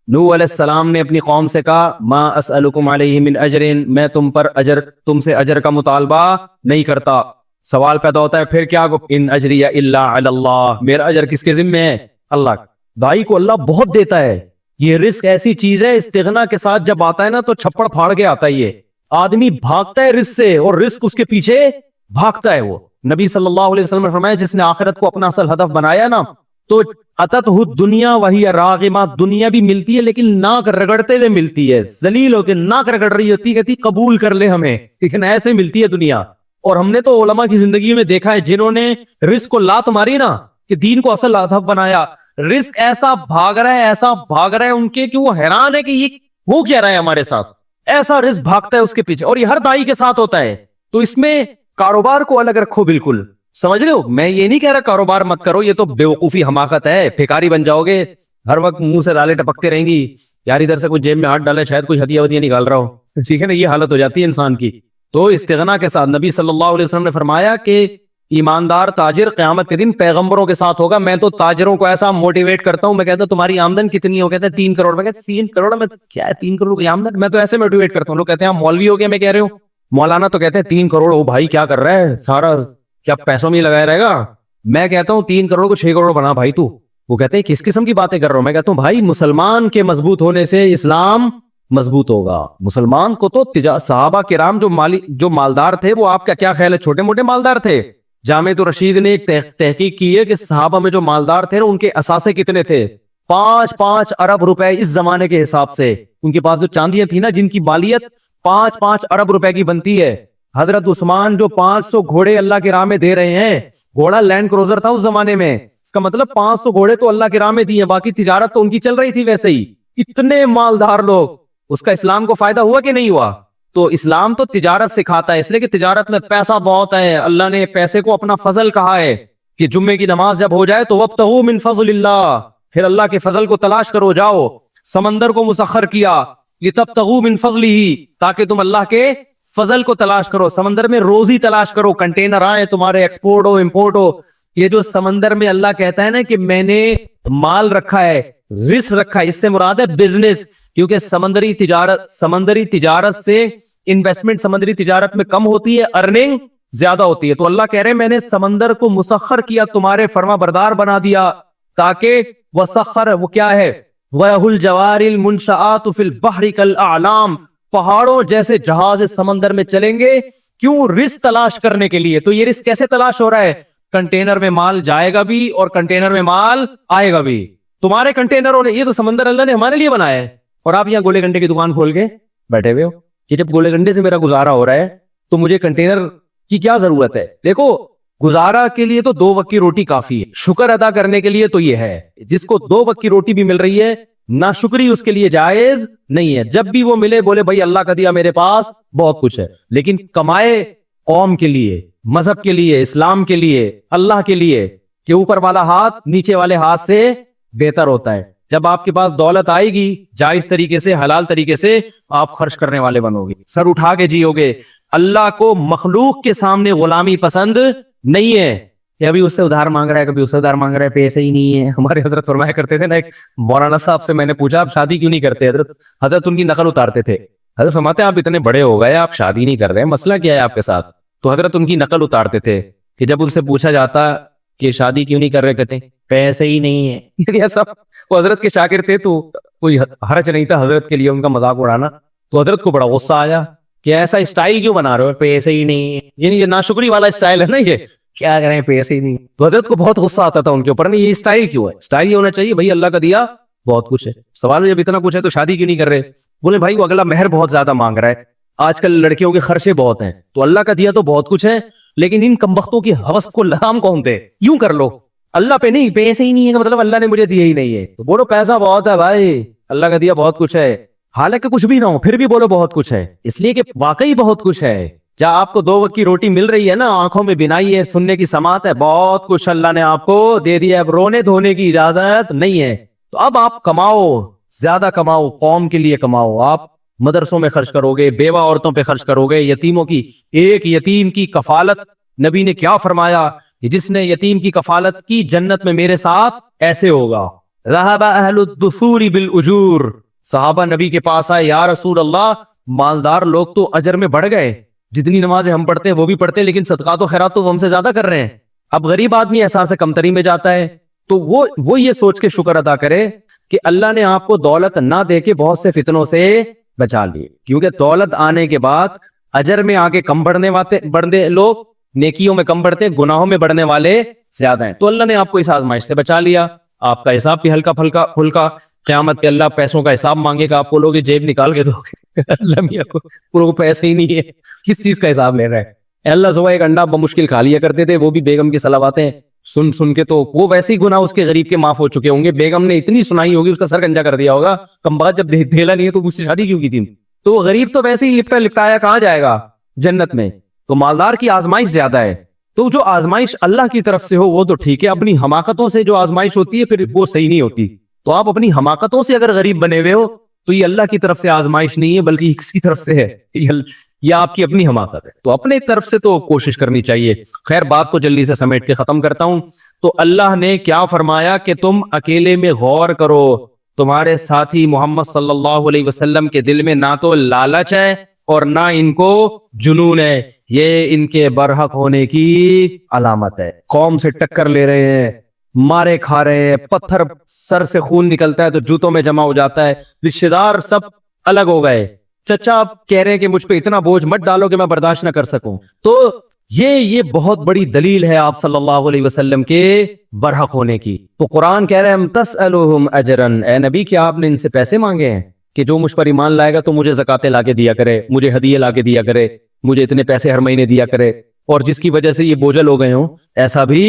نوح علیہ السلام نے اپنی قوم سے کہا ما اسألکم علیہ من اجر، میں تم سے اجر کا مطالبہ نہیں کرتا. سوال پیدا ہوتا ہے پھر کیا، ان اجری الا علی اللہ، میرا اجر کس کے ذمہ ہے؟ اللہ. دائی کو اللہ بہت دیتا ہے. یہ رزق ایسی چیز ہے، استغنا کے ساتھ جب آتا ہے نا تو چھپڑ پھاڑ کے آتا ہے. یہ آدمی بھاگتا ہے رزق سے اور رزق اس کے پیچھے بھاگتا ہے. وہ نبی صلی اللہ علیہ وسلم نے فرمایا جس نے آخرت کو اپنا اصل ہدف بنایا نا تو اتت دنیا وہی راغمہ، دنیا بھی ملتی ہے لیکن ناک رگڑتے ہوئے ملتی ہے، ذلیل ہو کے ناک رگڑ رہی ہوتی ہے، کہتی قبول کر لے ہمیں، لیکن ایسے ملتی ہے دنیا. اور ہم نے تو علماء کی زندگی میں دیکھا ہے جنہوں نے رزق کو لات ماری نا کہ دین کو اصل ہدف بنایا، رزق ایسا بھاگ رہا ہے، ایسا بھاگ رہا ہے ان کے کہ وہ حیران ہے کہ یہ ہو کیا رہا ہے ہمارے ساتھ. ایسا رزق بھاگتا ہے اس کے پیچھے، اور یہ ہر دائی کے ساتھ ہوتا ہے. تو اس میں کاروبار کو الگ رکھو بالکل، سمجھ رہے ہو؟ میں یہ نہیں کہہ رہا کاروبار مت کرو، یہ تو بیوقوفی حماقت ہے، بھیکاری بن جاؤ گے، ہر وقت منہ سے دالیں ٹپکتے رہیں گی، یار ادھر سے کوئی جیب میں ہاتھ ڈالے شاید کوئی ہدیہ ودیہ نکال رہا ہو، ٹھیک ہے نا، یہ حالت ہو جاتی ہے انسان کی. تو استغنا کے ساتھ نبی صلی اللہ علیہ وسلم نے فرمایا کہ ایماندار تاجر قیامت کے دن پیغمبروں کے ساتھ ہوگا. میں تو تاجروں کو ایسا موٹیویٹ کرتا ہوں، میں کہتا ہوں تمہاری آمدن کتنی ہو؟ کہتے ہیں 3 کروڑ. میں کہتا 3 کروڑ میں کیا ہے 3 کروڑ کی آمدن؟ میں تو ایسے موٹیویٹ کرتا ہوں. لوگ کہتے ہیں آپ مولوی ہو گیا میں کہہ رہے ہو، مولانا تو کہتے ہیں 3 کروڑ. او بھائی کیا کر رہا ہے، سارا کیا پیسوں میں لگایا رہے گا؟ میں کہتا ہوں 3 کروڑ کو 6 کروڑ بنا بھائی تو. وہ کہتے ہیں کس قسم کی باتیں کر رہا ہوں؟ میں کہتا ہوں بھائی مسلمان کے مضبوط ہونے سے اسلام مضبوط ہوگا. مسلمان کو تو صحابہ کرام جو مالدار تھے، وہ آپ کا کیا خیال ہے چھوٹے موٹے مالدار تھے؟ جامع رشید نے ایک تحقیق کی ہے کہ صحابہ میں جو مالدار تھے ان کے اثاثے کتنے تھے؟ 5 ارب روپے اس زمانے کے حساب سے. ان کے پاس جو چاندیاں تھی نا جن کی بالیت 5 ارب روپے کی بنتی ہے. حضرت عثمان جو 500 گھوڑے اللہ کی راہ میں دے رہے ہیں، گھوڑا لینڈ کروزر تھا اس زمانے میں، اس کا مطلب 500 گھوڑے تو اللہ کی راہ میں دیے، باقی تجارت تو ان کی چل رہی تھی ویسے ہی. اتنے مالدار لوگ، اس کا اسلام کو فائدہ ہوا کہ نہیں ہوا؟ تو اسلام تو تجارت سکھاتا ہے، اس لیے کہ تجارت میں پیسہ بہت ہے. اللہ نے پیسے کو اپنا فضل کہا ہے کہ جمعے کی نماز جب ہو جائے تو وابتغوا من فضل اللہ، پھر اللہ کے فضل کو تلاش کرو. جاؤ سمندر کو مسخر کیا لتبتغوا من فضلہ، تاکہ تم اللہ کے فضل کو تلاش کرو، سمندر میں روزی تلاش کرو، کنٹینر آئے تمہارے، ایکسپورٹ ہو امپورٹ ہو. یہ جو سمندر میں اللہ کہتا ہے نا کہ میں نے مال رکھا ہے، رزق رکھا ہے، اس سے مراد ہے بزنس، کیونکہ سمندری تجارت سے انویسٹمنٹ سمندری تجارت میں کم ہوتی ہے، ارننگ زیادہ ہوتی ہے. تو اللہ کہہ رہے ہیں میں نے سمندر کو مسخر کیا، تمہارے فرما بردار بنا دیا، تاکہ وسخر وہ کیا ہے وَيَهُ الْجَوَارِ الْمُنْشَآتُ فِي الْبَحْرِ كَالْأَعْلَامِ، پہاڑوں جیسے جہاز سمندر میں چلیں گے. کیوں؟ رزق تلاش کرنے کے لیے. تو یہ رزق کیسے تلاش ہو رہا ہے؟ کنٹینر میں مال جائے گا بھی اور کنٹینر میں مال آئے گا بھی. تمہارے کنٹینروں نے، یہ تو سمندر اللہ نے ہمارے لیے بنایا ہے، اور آپ یہاں گولے گنڈے کی دکان کھول کے بیٹھے ہوئے ہو کہ جب گولے گنڈے سے میرا گزارا ہو رہا ہے تو مجھے کنٹینر کی کیا ضرورت ہے؟ دیکھو گزارا کے لیے تو 2 وقت کی روٹی کافی ہے، شکر ادا کرنے کے لیے تو یہ ہے. جس کو 2 وقت کی روٹی بھی مل رہی ہے، ناشکری اس کے لیے جائز نہیں ہے. جب بھی وہ ملے بولے بھائی اللہ کا دیا میرے پاس بہت کچھ ہے، لیکن کمائے قوم کے لیے، مذہب کے لیے، اسلام کے لیے، اللہ کے لیے، کہ اوپر والا ہاتھ نیچے والے ہاتھ سے بہتر ہوتا ہے. جب آپ کے پاس دولت آئے گی جائز طریقے سے، حلال طریقے سے، آپ خرچ کرنے والے بنو گے، سر اٹھا کے جیو گے. اللہ کو مخلوق کے سامنے غلامی پسند نہیں ہے کہ ابھی اس سے ادھار مانگ رہا ہے، کبھی اس سے ادھار مانگ رہا ہے، پیسے ہی نہیں ہے. ہمارے حضرت فرمایا کرتے تھے نا، ایک مولانا صاحب سے میں نے پوچھا آپ شادی کیوں نہیں کرتے؟ حضرت ان کی نقل اتارتے تھے. حضرت فرماتے ہیں آپ اتنے بڑے ہو گئے، آپ شادی نہیں کر رہے، مسئلہ کیا ہے آپ کے ساتھ؟ تو حضرت ان کی نقل اتارتے تھے کہ جب ان سے پوچھا جاتا کہ شادی کیوں نہیں کر رہے، کہتے پیسے ہی نہیں ہے. ایسا وہ حضرت کے شاگرد تھے تو کوئی حرج نہیں تھا حضرت کے لیے ان کا مذاق اڑانا. تو حضرت کو بڑا غصہ آیا کہ ایسا اسٹائل کیوں بنا رہے ہو، پیسے ہی نہیں ہے، یعنی یہ ناشکری والا اسٹائل ہے نا، یہ کیا کریں پیسے ہی نہیں. تو حضرت کو بہت غصہ آتا تھا ان کے اوپر، نہیں یہ اسٹائل کیوں ہے؟ اسٹائل یہ ہونا چاہیے بھائی اللہ کا دیا بہت کچھ ہے. سوال جب اتنا کچھ ہے تو شادی کیوں نہیں کر رہے؟ بولے بھائی وہ اگلا مہر بہت زیادہ مانگ رہا ہے، آج کل لڑکیوں کے خرچے بہت ہیں، تو اللہ کا دیا تو بہت کچھ ہے، لیکن ان کمبختوں کی ہوس کو لگام کون دے؟ یوں کر لو اللہ پہ نہیں، پیسے ہی نہیں ہے مطلب اللہ نے مجھے دیا ہی نہیں ہے. تو بولو پیسہ بہت ہے بھائی، اللہ کا دیا بہت کچھ ہے، حالانکہ کچھ بھی نہ ہو پھر بھی بولو بہت کچھ ہے، اس لیے کہ واقعی بہت کچھ ہے. جہاں آپ کو 2 وقت کی روٹی مل رہی ہے نا، آنکھوں میں بینائی ہے، سننے کی سماعت ہے، بہت کچھ اللہ نے آپ کو دے دیا. اب رونے دھونے کی اجازت نہیں ہے. تو اب آپ کماؤ، زیادہ کماؤ، قوم کے لیے کماؤ. آپ مدرسوں میں خرچ کرو گے، بیوہ عورتوں پہ خرچ کرو گے، یتیموں کی، ایک یتیم کی کفالت نبی نے کیا فرمایا کہ جس نے یتیم کی کفالت کی جنت میں میرے ساتھ ایسے ہوگا. ذهب اہل الدثور بالاجور، صحابہ نبی کے پاس آئے، یا رسول اللہ مالدار لوگ تو اجر میں بڑھ گئے، جتنی نمازیں ہم پڑھتے ہیں وہ بھی پڑھتے ہیں، لیکن صدقات و خیرات تو وہ ہم سے زیادہ کر رہے ہیں۔ اب غریب آدمی احساس کمتری میں جاتا ہے، تو وہ یہ سوچ کے شکر ادا کرے کہ اللہ نے آپ کو دولت نہ دے کے بہت سے فتنوں سے بچا لیے، کیونکہ دولت آنے کے بعد اجر میں آگے کم بڑھنے لوگ، نیکیوں میں کم بڑھتے، گناہوں میں بڑھنے والے زیادہ ہیں۔ تو اللہ نے آپ کو اس آزمائش سے بچا لیا، آپ کا حساب بھی ہلکا پھلکا، قیامت پہ اللہ پیسوں کا حساب مانگے گا، آپ کو لوگ جیب نکال کے دو گے، اللہ میاں کو پیسے ہی نہیں ہے، کس چیز کا حساب لے رہا ہے؟ اللہ صبح ایک انڈا بمشکل کھا لیا کرتے تھے، وہ بھی بیگم کی صلواتیں سن کے، تو وہ ویسے ہی گناہ اس کے غریب کے معاف ہو چکے ہوں گے، بیگم نے اتنی سنائی ہوگی، اس کا سر گنجا کر دیا ہوگا، کم بات جب دھیلا نہیں ہے تو مجھ سے شادی کیوں کی تھی؟ تو وہ غریب تو ویسے ہی لپٹایا کہاں جائے گا جنت میں۔ تو مالدار کی آزمائش زیادہ ہے، تو جو آزمائش اللہ کی طرف سے ہو وہ تو ٹھیک ہے، اپنی حماقتوں سے جو آزمائش ہوتی ہے پھر وہ صحیح نہیں ہوتی۔ تو آپ اپنی حماقتوں سے اگر غریب بنے ہوئے ہو تو یہ اللہ کی طرف سے آزمائش نہیں ہے، بلکہ کس کی طرف سے ہے؟ یہ آپ کی اپنی حماقت ہے۔ تو اپنے طرف سے تو کوشش کرنی چاہیے۔ خیر، بات کو جلدی سے سمیٹ کے ختم کرتا ہوں۔ تو اللہ نے کیا فرمایا کہ تم اکیلے میں غور کرو، تمہارے ساتھی محمد صلی اللہ علیہ وسلم کے دل میں نہ تو لالچ ہے اور نہ ان کو جنون ہے، یہ ان کے برحق ہونے کی علامت ہے۔ قوم سے ٹکر لے رہے ہیں، مارے کھا رہے ہیں، پتھر سر سے خون نکلتا ہے تو جوتوں میں جمع ہو جاتا ہے، رشتہ دار سب الگ ہو گئے، چچا آپ کہہ رہے ہیں کہ مجھ پہ اتنا بوجھ مت ڈالو کہ میں برداشت نہ کر سکوں۔ تو یہ بہت بڑی دلیل ہے آپ صلی اللہ علیہ وسلم کے برحق ہونے کی۔ تو قرآن کہہ رہے ہیں تسألہم اجرا، اے نبی کیا آپ نے ان سے پیسے مانگے ہیں کہ جو مجھ پر ایمان لائے گا تو مجھے زکاتیں لا کے دیا کرے، مجھے ہدیے لا کے دیا کرے، مجھے اتنے پیسے ہر مہینے دیا کرے، اور جس کی وجہ سے یہ بوجھل ہو گئے ہوں؟ ایسا بھی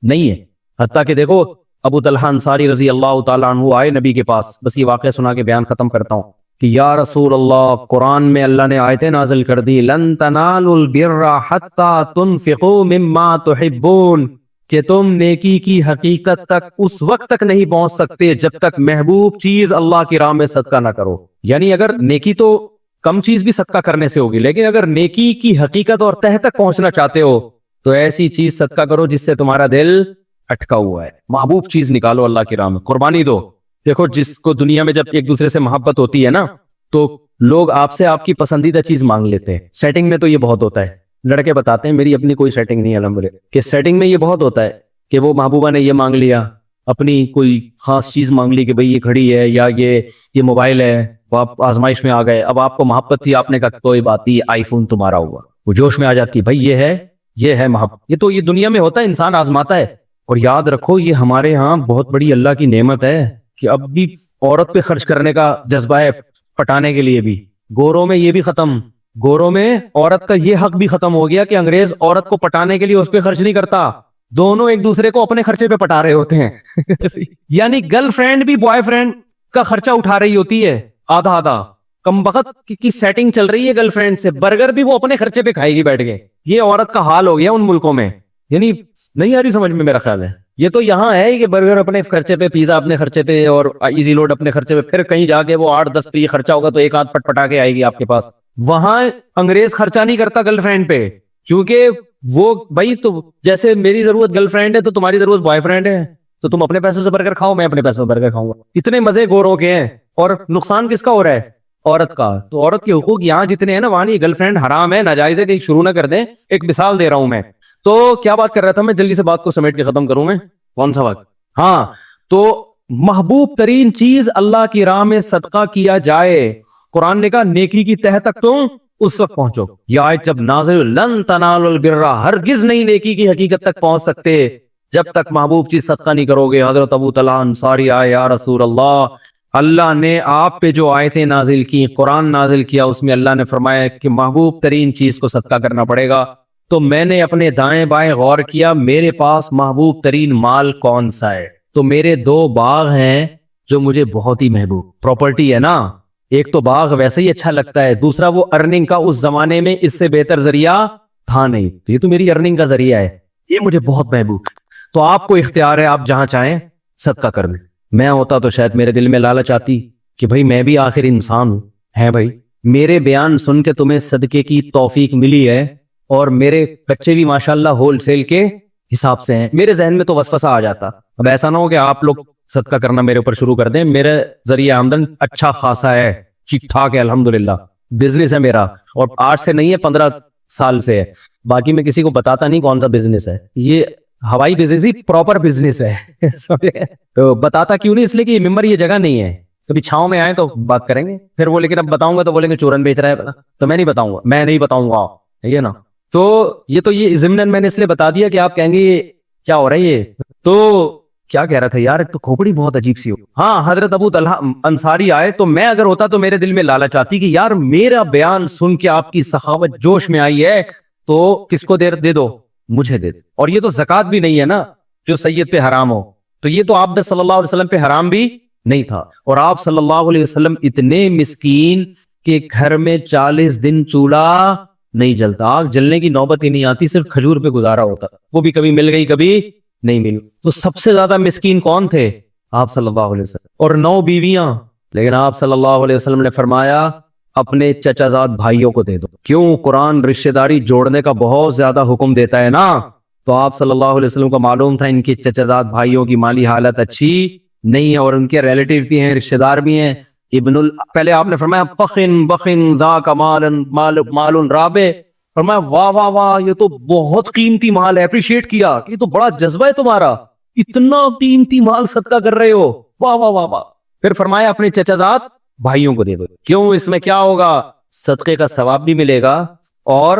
نہیں ہے۔ حتیٰ کہ دیکھو ابو طلحہ انصاری رضی اللہ تعالیٰ عنہ آئے نبی کے پاس، بس یہ واقعہ سنا کے بیان ختم کرتا ہوں کہ یا رسول اللہ، قرآن میں اللہ نے آیتیں نازل کر دی، لن تنالوا البر حتی تنفقوا مما تحبون، کہ تم نیکی کی حقیقت تک اس وقت تک نہیں پہنچ سکتے جب تک محبوب چیز اللہ کی راہ میں صدقہ نہ کرو۔ یعنی اگر نیکی تو کم چیز بھی صدقہ کرنے سے ہوگی، لیکن اگر نیکی کی حقیقت اور تہ تک پہنچنا چاہتے ہو تو ایسی چیز صدقہ کرو جس سے تمہارا دل اٹکا ہوا ہے، محبوب چیز نکالو اللہ کی راہ میں، قربانی دو۔ دیکھو جس کو دنیا میں جب ایک دوسرے سے محبت ہوتی ہے نا تو لوگ آپ سے آپ کی پسندیدہ چیز مانگ لیتے ہیں۔ سیٹنگ میں تو یہ بہت ہوتا ہے، لڑکے بتاتے ہیں میری اپنی کوئی سیٹنگ نہیں ہے الحمدللہ، کہ سیٹنگ میں یہ بہت ہوتا ہے کہ وہ محبوبہ نے یہ مانگ لیا، اپنی کوئی خاص چیز مانگ لی کہ بھئی یہ گھڑی ہے یا یہ موبائل ہے، وہ آپ آزمائش میں آ گئے، اب آپ کو محبت تھی، آپ نے کہا کوئی بات نہیں آئی فون تمہارا ہوا، وہ جوش میں آ جاتی ہے، بھئی یہ ہے محبت۔ یہ دنیا میں ہوتا ہے، انسان آزماتا ہے۔ اور یاد رکھو یہ ہمارے ہاں بہت بڑی اللہ کی نعمت ہے کہ اب بھی عورت پہ خرچ کرنے کا جذبہ ہے، پٹانے کے لیے بھی۔ گوروں میں یہ بھی ختم، گوروں میں عورت کا یہ حق بھی ختم ہو گیا کہ انگریز عورت کو پٹانے کے لیے اس پہ خرچ نہیں کرتا، دونوں ایک دوسرے کو اپنے خرچے پہ پٹا رہے ہوتے ہیں یعنی گرل فرینڈ بھی بوائے فرینڈ کا خرچہ اٹھا رہی ہوتی ہے آدھا آدھا، کم بخت کی سیٹنگ چل رہی ہے گرل فرینڈ سے، برگر بھی وہ اپنے خرچے پہ کھائے گی بیٹھ کے۔ یہ عورت کا حال ہو گیا ان ملکوں میں، یعنی نہیں آ رہی سمجھ میں، میرا خیال ہے یہ تو یہاں ہے کہ برگر اپنے خرچے پہ، پیزا اپنے خرچے پہ، اور ایزی لوڈ اپنے خرچے پہ، پھر کہیں جا کے وہ 8-10 پہ یہ خرچہ ہوگا تو ایک آدھ پٹ پٹا کے آئے گی آپ کے پاس۔ وہاں انگریز خرچہ نہیں کرتا گرل فرینڈ پہ، کیونکہ وہ بھائی تو جیسے میری ضرورت گرل فرینڈ ہے تو تمہاری ضرورت بوائے فرینڈ ہے، تو تم اپنے پیسوں سے برگر کھاؤ، میں اپنے پیسوں سے برگر کھاؤں گا۔ اتنے مزے گوروں کے ہیں، اور نقصان کس کا ہو رہا ہے؟ عورت کا۔ تو عورت کے حقوق یہاں جتنے ہیں نا وہاں نہیں، گرل فرینڈ حرام ہے، ناجائز ہے، کہ شروع نہ کر دیں۔ ایک مثال دے رہا ہوں میں۔ تو کیا بات کر رہا تھا میں، جلدی سے بات کو سمیٹ کے ختم کروں میں، کون سا وقت؟ ہاں، تو محبوب ترین چیز اللہ کی راہ میں صدقہ کیا جائے۔ قرآن نے کہا نیکی کی تہ تک تم اس وقت پہنچو۔ یہ آیت جب نازل، لن تنالوا البر، ہرگز نہیں نیکی کی حقیقت تک پہنچ سکتے جب تک محبوب چیز صدقہ نہیں کرو گے۔ حضرت ابو طلحہ انصاری آئے، یا رسول اللہ نے آپ پہ جو آیتیں نازل کی، قرآن نازل کیا، اس میں اللہ نے فرمایا کہ محبوب ترین چیز کو صدقہ کرنا پڑے گا۔ تو میں نے اپنے دائیں بائیں غور کیا، میرے پاس محبوب ترین مال کون سا ہے؟ تو میرے 2 باغ ہیں جو مجھے بہت ہی محبوب، پراپرٹی ہے نا، ایک تو باغ ویسے ہی اچھا لگتا ہے، دوسرا وہ ارننگ کا اس زمانے میں اس سے بہتر ذریعہ تھا نہیں، تو یہ تو میری ارننگ کا ذریعہ ہے، یہ مجھے بہت محبوب۔ تو آپ کو اختیار ہے، آپ جہاں چاہیں صدقہ کر لیں۔ میں ہوتا تو شاید میرے دل میں لالچ آتی کہ بھائی میں بھی آخر انسان ہوں، ہے بھائی میرے بیان سن کے تمہیں صدقے کی توفیق ملی ہے، اور میرے بچے بھی ماشاءاللہ ہول سیل کے حساب سے ہیں، میرے ذہن میں تو وسوسہ آ جاتا۔ اب ایسا نہ ہو کہ آپ لوگ صدقہ کرنا میرے اوپر شروع کر دیں, میرے ذریعہ آمدن اچھا خاصا ہے, ٹھیک ٹھاک ہے, الحمدللہ بزنس ہے میرا, اور 8 سے نہیں ہے 15 سال سے ہے. باقی میں کسی کو بتاتا نہیں کون سا بزنس ہے, یہ ہوائی بزنس ہی پراپر بزنس ہے. تو بتاتا کیوں نہیں, اس لیے کہ یہ ممبر یہ جگہ نہیں ہے, کبھی چھاؤں میں آئے تو بات کریں گے. پھر وہ لیکن اب بتاؤں گا تو بولیں گے چورن بیچ رہا ہے, تو میں نہیں بتاؤں گا, میں نہیں بتاؤں گا, ہے نا. تو یہ ضمن میں نے اس لیے بتا دیا کہ آپ کہیں گے یہ کیا ہو رہا ہے یہ. تو کیا کہہ رہا تھا یار, تو کھوپڑی بہت عجیب سی ہو. ہاں, حضرت ابو طلحہ انصاری آئے, تو میں اگر ہوتا تو میرے دل میں لالچ آتی کہ یار میرا بیان سن کے آپ کی سخاوت جوش میں آئی ہے, تو کس کو دے دو, مجھے دے دو. اور یہ تو زکوٰۃ بھی نہیں ہے نا جو سید پہ حرام ہو, تو یہ تو آپ صلی اللہ علیہ وسلم پہ حرام بھی نہیں تھا. اور آپ صلی اللہ علیہ وسلم اتنے مسکین کہ گھر میں 40 دن چولہا نہیں جلتا, آگ جلنے کی نوبت ہی نہیں آتی, صرف کھجور پہ گزارا ہوتا, وہ بھی کبھی مل گئی کبھی نہیں ملی. تو سب سے زیادہ مسکین کون تھے؟ آپ صلی اللہ علیہ وسلم, اور 9 بیویاں. لیکن آپ صلی اللہ علیہ وسلم نے فرمایا اپنے چچا زاد بھائیوں کو دے دو. کیوں؟ قرآن رشتہ داری جوڑنے کا بہت زیادہ حکم دیتا ہے نا. تو آپ صلی اللہ علیہ وسلم کو معلوم تھا ان کی چچا زاد بھائیوں کی مالی حالت اچھی نہیں ہے, اور ان کے ریلیٹیو بھی ہیں, رشتہ دار بھی ہیں. پہلے آپ نے فرمایا بخن ذاک مال رابع, فرمایا واہ واہ واہ یہ تو بہت قیمتی مال ہے, اپریشیٹ کیا کہ یہ تو بڑا جذبہ ہے تمہارا, اتنا قیمتی مال صدقہ کر رہے ہو, واہ واہ واہ واہ. پھر فرمایا اپنے چچا زاد بھائیوں کو دے دو. کیوں؟ اس میں کیا ہوگا؟ صدقے کا ثواب بھی ملے گا اور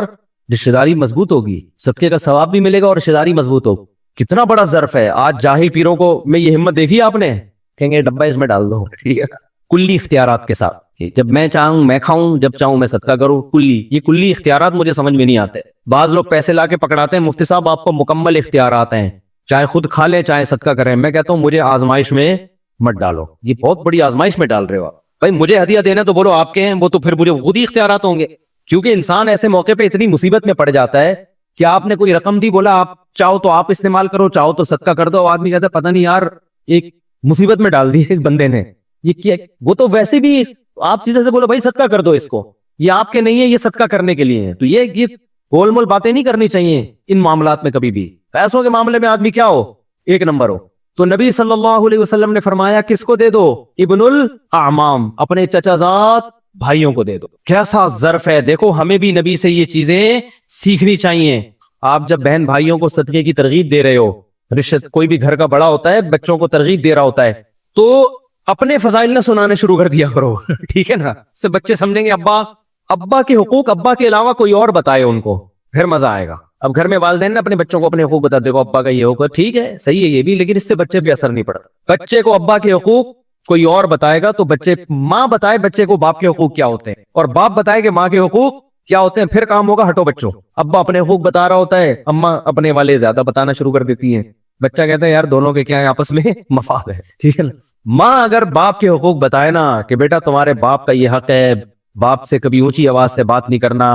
رشتہ داری مضبوط ہوگی. صدقے کا ثواب بھی ملے گا اور رشتہ داری مضبوط ہوگی. کتنا بڑا ظرف ہے. آج جاہل پیروں کو میں یہ ہمت دیکھی آپ نے, کہیں گے ڈبہ اس میں ڈال دو, ٹھیک ہے, کلی اختیارات کے ساتھ, جب میں چاہوں میں کھاؤں, جب چاہوں میں صدقہ کروں, یہ کلی اختیارات مجھے سمجھ میں نہیں آتے. بعض لوگ پیسے لا کے پکڑاتے ہیں, مفتی صاحب آپ کو مکمل اختیارات ہیں, چاہے خود کھا لیں چاہے صدقہ کریں. میں کہتا ہوں مجھے آزمائش میں مت ڈالو, یہ بہت بڑی آزمائش میں ڈال رہے ہو آپ. بھائی مجھے ہدیہ دینا تو بولو آپ کے ہیں, وہ تو پھر مجھے خود ہی اختیارات ہوں گے. کیونکہ انسان ایسے موقع پہ اتنی مصیبت میں پڑ جاتا ہے کہ آپ نے کوئی رقم دی, بولا آپ چاہو تو آپ استعمال کرو, چاہو تو صدقہ کر دو. آدمی کہتا ہے پتہ نہیں یار ایک مصیبت میں ڈال دی ایک بندے نے, یہ کیا, وہ تو ویسے بھی آپ سیدھے سے بولو بھائی صدقہ کر دو اس کو, یہ آپ کے نہیں ہے, یہ صدقہ کرنے کے لیے ہے. تو یہ گول مول باتیں نہیں کرنی چاہیے ان معاملات میں کبھی بھی. پیسوں کے معاملے میں آدمی کیا ہو, ایک نمبر ہو. تو نبی صلی اللہ علیہ وسلم نے فرمایا کس کو دے دو؟ ابن الاعمام, اپنے چچا زاد بھائیوں کو دے دو. کیسا ظرف ہے, دیکھو ہمیں بھی نبی سے یہ چیزیں سیکھنی چاہیے. آپ جب بہن بھائیوں کو صدقے کی ترغیب دے رہے ہو, رشت کوئی بھی گھر کا بڑا ہوتا ہے بچوں کو ترغیب دے رہا ہوتا ہے, تو اپنے فضائل نہ سنانے شروع کر دیا کرو, ٹھیک ہے نا. اس سے بچے سمجھیں گے ابا کے حقوق ابا کے علاوہ کوئی اور بتائے ان کو, پھر مزہ آئے گا. اب گھر میں والدین نے اپنے بچوں کو اپنے حقوق بتا, دیکھو ابا کا یہ حقوق, ٹھیک ہے صحیح ہے یہ بھی, لیکن اس سے بچے پہ اثر نہیں پڑتا. بچے کو ابا کے حقوق کوئی اور بتائے گا تو بچے, ماں بتائے بچے کو باپ کے حقوق کیا ہوتے ہیں, اور باپ بتائے کہ ماں کے حقوق کیا ہوتے ہیں, پھر کام ہوگا ہٹو بچوں. ابا اپنے حقوق بتا رہا ہوتا ہے, اماں اپنے والے زیادہ بتانا شروع کر دیتی ہیں. بچہ کہتا ہے یار دونوں کے کیا ہے آپس میں مفاد ہے, ٹھیک ہے نا. ماں اگر باپ کے حقوق بتائے نا کہ بیٹا تمہارے باپ کا یہ حق ہے, باپ سے کبھی اونچی آواز سے بات نہیں کرنا,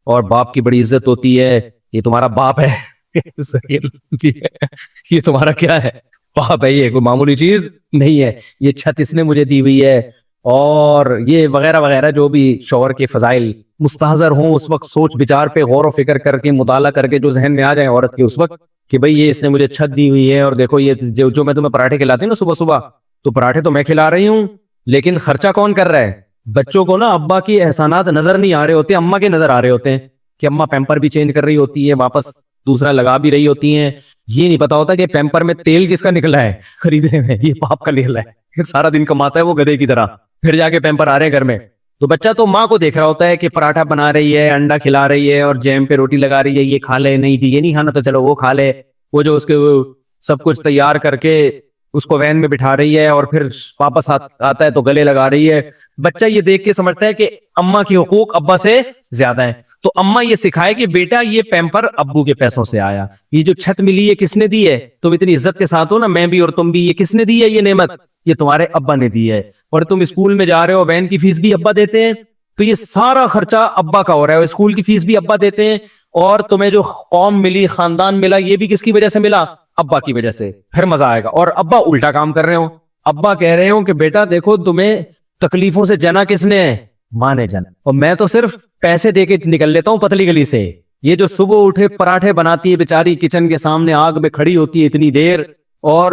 اور باپ کی بڑی عزت ہوتی ہے, یہ تمہارا باپ ہے, یہ تمہارا کیا ہے, باپ ہے, یہ کوئی معمولی چیز نہیں ہے, یہ چھت اس نے مجھے دی ہوئی ہے, اور یہ وغیرہ وغیرہ جو بھی شوہر کے فضائل مستحضر ہوں اس وقت سوچ بچار پہ غور و فکر کر کے مطالعہ کر کے جو ذہن میں آ جائے عورت کے اس وقت کہ بھئی یہ اس نے مجھے چھت دی ہوئی ہے, اور دیکھو یہ جو میں تمہیں پراٹھے کھلاتی ہوں نا صبح صبح, تو پراٹھے تو میں کھلا رہی ہوں, لیکن خرچہ کون کر رہا ہے؟ بچوں کو نا ابا کی احسانات نظر نہیں آ رہے ہوتے, اماں کے نظر آ رہے ہوتے ہیں کہ اماں پیمپر بھی چینج کر رہی ہوتی ہے, واپس دوسرا لگا بھی رہی ہوتی ہیں. یہ نہیں پتا ہوتا کہ پیمپر میں تیل کس کا نکلا ہے خریدنے میں, یہ باپ کا نکلا ہے, پھر سارا دن کماتا ہے وہ گدھے کی طرح, پھر جا کے پیمپر آ رہے ہیں گھر میں. تو بچہ تو ماں کو دیکھ رہا ہوتا ہے کہ پراٹھا بنا رہی ہے, انڈا کھلا رہی ہے, اور جیم پہ روٹی لگا رہی ہے, یہ کھا لے, نہیں بھی یہ نہیں کھانا تو چلو وہ کھا لے, وہ جو اس کے سب کچھ تیار کر کے اس کو وین میں بٹھا رہی ہے, اور پھر واپس آتا ہے تو گلے لگا رہی ہے. بچہ یہ دیکھ کے سمجھتا ہے کہ اماں کی حقوق ابا سے زیادہ ہیں, تو اماں یہ سکھائے کہ بیٹا یہ پیمپر ابو کے پیسوں سے آیا, یہ جو چھت ملی ہے کس نے دی ہے, تم اتنی عزت کے ساتھ ہو نا, میں بھی اور تم بھی, یہ کس نے دی ہے یہ نعمت, یہ تمہارے ابا نے دی ہے. اور تم اسکول میں جا رہے ہو, وین کی فیس بھی ابا دیتے ہیں, تو یہ سارا خرچہ ابا کا ہو رہا ہے, اسکول کی فیس بھی ابا دیتے ہیں, اور تمہیں جو قوم ملی, خاندان ملا, یہ بھی کس کی وجہ سے ملا, ابا کی وجہ سے. پھر مزہ آئے گا. اور ابا الٹا کام کر رہے ہوں, ابا کہہ رہے ہوں کہ بیٹا دیکھو تمہیں تکلیفوں سے جنا کس نے ہے, ماں نے جنا, اور میں تو صرف پیسے دے کے نکل لیتا ہوں پتلی گلی سے. یہ جو صبح اٹھے پراٹھے بناتی ہے بیچاری, کچن کے سامنے آگ میں کھڑی ہوتی ہے اتنی دیر, اور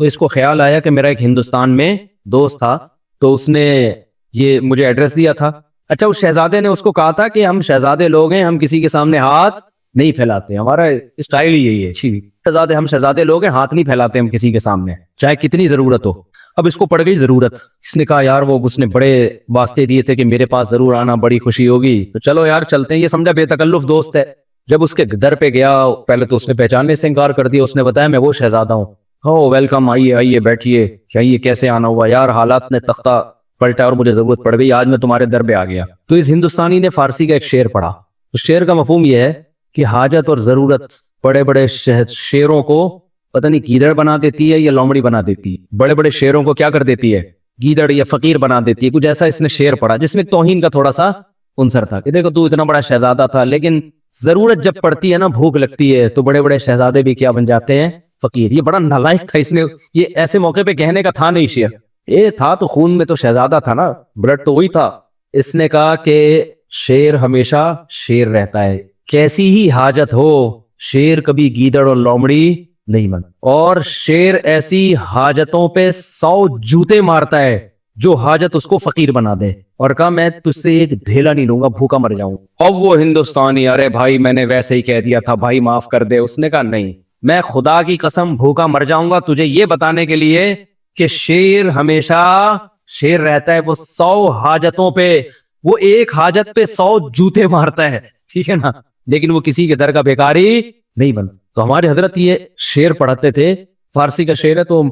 تو اس کو خیال آیا کہ میرا ایک ہندوستان میں دوست تھا، تو اس نے یہ مجھے ایڈریس دیا تھا. اچھا اس شہزادے نے اس کو کہا تھا کہ ہم شہزادے لوگ ہیں، ہم کسی کے سامنے ہاتھ نہیں پھیلاتے، ہمارا اسٹائل ہی یہی ہے. شہزادے ہم شہزادے لوگ ہیں، ہاتھ نہیں پھیلاتے ہم کسی کے سامنے چاہے کتنی ضرورت ہو. اب اس کو پڑ گئی ضرورت، اس نے کہا یار وہ اس نے بڑے واسطے دیے تھے کہ میرے پاس ضرور آنا، بڑی خوشی ہوگی، تو چلو یار چلتے ہیں. یہ سمجھا بے تکلف دوست ہے. جب اس کے در پہ گیا، پہلے تو اس نے پہچاننے سے انکار کر دیا. اس نے بتایا میں وہ شہزادہ ہوں. ویلکم، آئیے آئیے بیٹھیے. کیا کیسے آنا ہوا؟ یار حالات نے تختہ پلٹا اور مجھے ضرورت پڑ گئی، آج میں تمہارے در پہ آ گیا. تو اس ہندوستانی نے فارسی کا ایک شعر پڑھا. اس شعر کا مفہوم یہ ہے کہ حاجت اور ضرورت بڑے بڑے شیروں کو پتہ نہیں گیدڑ بنا دیتی ہے یا لومڑی بنا دیتی ہے. بڑے بڑے شیروں کو کیا کر دیتی ہے؟ گیدڑ یا فقیر بنا دیتی ہے. کچھ ایسا اس نے شعر پڑھا جس میں توہین کا تھوڑا سا عنصر تھا کہ دیکھو تو اتنا بڑا شہزادہ تھا، لیکن ضرورت جب پڑتی ہے نا، بھوک لگتی ہے، تو بڑے بڑے شہزادے بھی کیا بن جاتے ہیں؟ فقیر. یہ بڑا نالائق تھا. اس نے یہ ایسے موقع پہ کہنے کا تھا نہیں شعر، یہ تھا تو خون میں تو شہزادہ تھا نا، بلڈ تو وہی تھا. اس نے کہا کہ شیر ہمیشہ شیر رہتا ہے، کیسی ہی حاجت ہو شیر کبھی گیدڑ اور لومڑی نہیں بن. اور شیر ایسی حاجتوں پہ 100 جوتے مارتا ہے جو حاجت اس کو فقیر بنا دے. اور کہا میں تجھ سے ایک دھیلا نہیں لوں گا، بھوکا مر جاؤں. اب وہ ہندوستانی، ارے بھائی میں نے ویسے ہی کہہ دیا تھا بھائی معاف کر دے. اس نے کہا نہیں، میں خدا کی قسم بھوکا مر جاؤں گا تجھے یہ بتانے کے لیے کہ شیر ہمیشہ شیر رہتا ہے. وہ 100 حاجتوں پہ، وہ ایک حاجت پہ 100 جوتے مارتا ہے، ٹھیک ہے نا، لیکن وہ کسی کے در کا بیکاری نہیں بنتا. تو ہمارے حضرت یہ شعر پڑھتے تھے. فارسی کا شعر ہے تو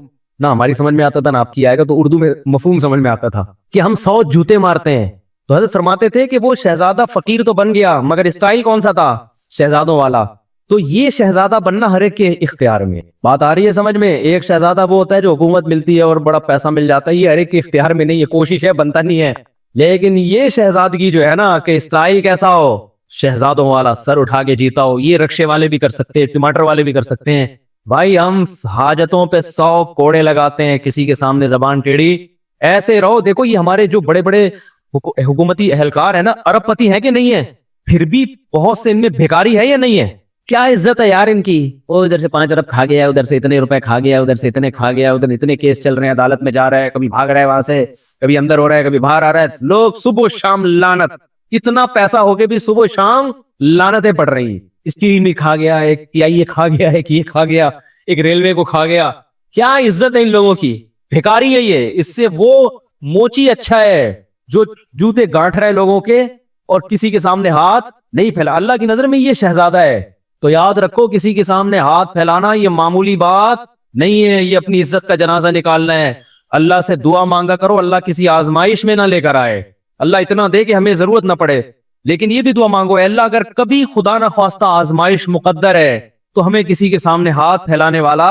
نہ ہماری سمجھ میں آتا تھا نہ آپ کی آئے گا، تو اردو میں مفہوم سمجھ میں آتا تھا کہ ہم 100 جوتے مارتے ہیں. تو حضرت فرماتے تھے کہ وہ شہزادہ فقیر تو بن گیا، مگر اسٹائل کون سا تھا؟ شہزادوں والا. تو یہ شہزادہ بننا ہر ایک کے اختیار میں. بات آ رہی ہے سمجھ میں؟ ایک شہزادہ وہ ہوتا ہے جو حکومت ملتی ہے اور بڑا پیسہ مل جاتا ہے، یہ ہر ایک کے اختیار میں نہیں ہے، کوشش ہے بنتا نہیں ہے. لیکن یہ شہزادگی جو ہے نا کہ اسٹائل کیسا ہو؟ شہزادوں والا، سر اٹھا کے جیتا ہو. یہ رکشے والے بھی کر سکتے ہیں، ٹماٹر والے بھی کر سکتے ہیں. بھائی ہم حاجتوں پہ 100 کوڑے لگاتے ہیں، کسی کے سامنے زبان ٹیڑھی ایسے رہو. دیکھو یہ ہمارے جو بڑے بڑے حکومتی اہلکار ہیں نا، ارب پتی ہیں کہ نہیں ہے، پھر بھی بہت سے ان میں بھیکاری ہے یا نہیں ہے؟ کیا عزت ہے یار ان کی. وہ ادھر سے 5 ارب کھا گیا، ادھر سے اتنے روپے کھا گیا، ادھر سے اتنے کھا گیا، ادھر اتنے کیس چل رہے ہیں، عدالت میں جا رہا ہے، کبھی بھاگ رہا ہے وہاں سے، کبھی اندر ہو رہا ہے، کبھی باہر آ رہا ہے. لوگ صبح و شام لعنت، اتنا پیسہ ہو کے بھی صبح و شام لعنتیں پڑ رہی ہیں. اسٹیل میں کھا گیا، ایک PIA کھا گیا، ایک یہ کھا گیا، ایک ریلوے کو کھا گیا. کیا عزت ہے ان لوگوں کی؟ بھیکاری ہے یہ. اس سے وہ موچی اچھا ہے جو جوتے گانٹھ رہے لوگوں کے اور کسی کے سامنے ہاتھ نہیں پھیلا. اللہ کی نظر میں یہ شہزادہ ہے. تو یاد رکھو کسی کے سامنے ہاتھ پھیلانا یہ معمولی بات نہیں ہے، یہ اپنی عزت کا جنازہ نکالنا ہے. اللہ سے دعا مانگا کرو اللہ کسی آزمائش میں نہ لے کر آئے، اللہ اتنا دے کہ ہمیں ضرورت نہ پڑے. لیکن یہ بھی دعا مانگو اے اللہ اگر کبھی خدا نہ خواستہ آزمائش مقدر ہے تو ہمیں کسی کے سامنے ہاتھ پھیلانے والا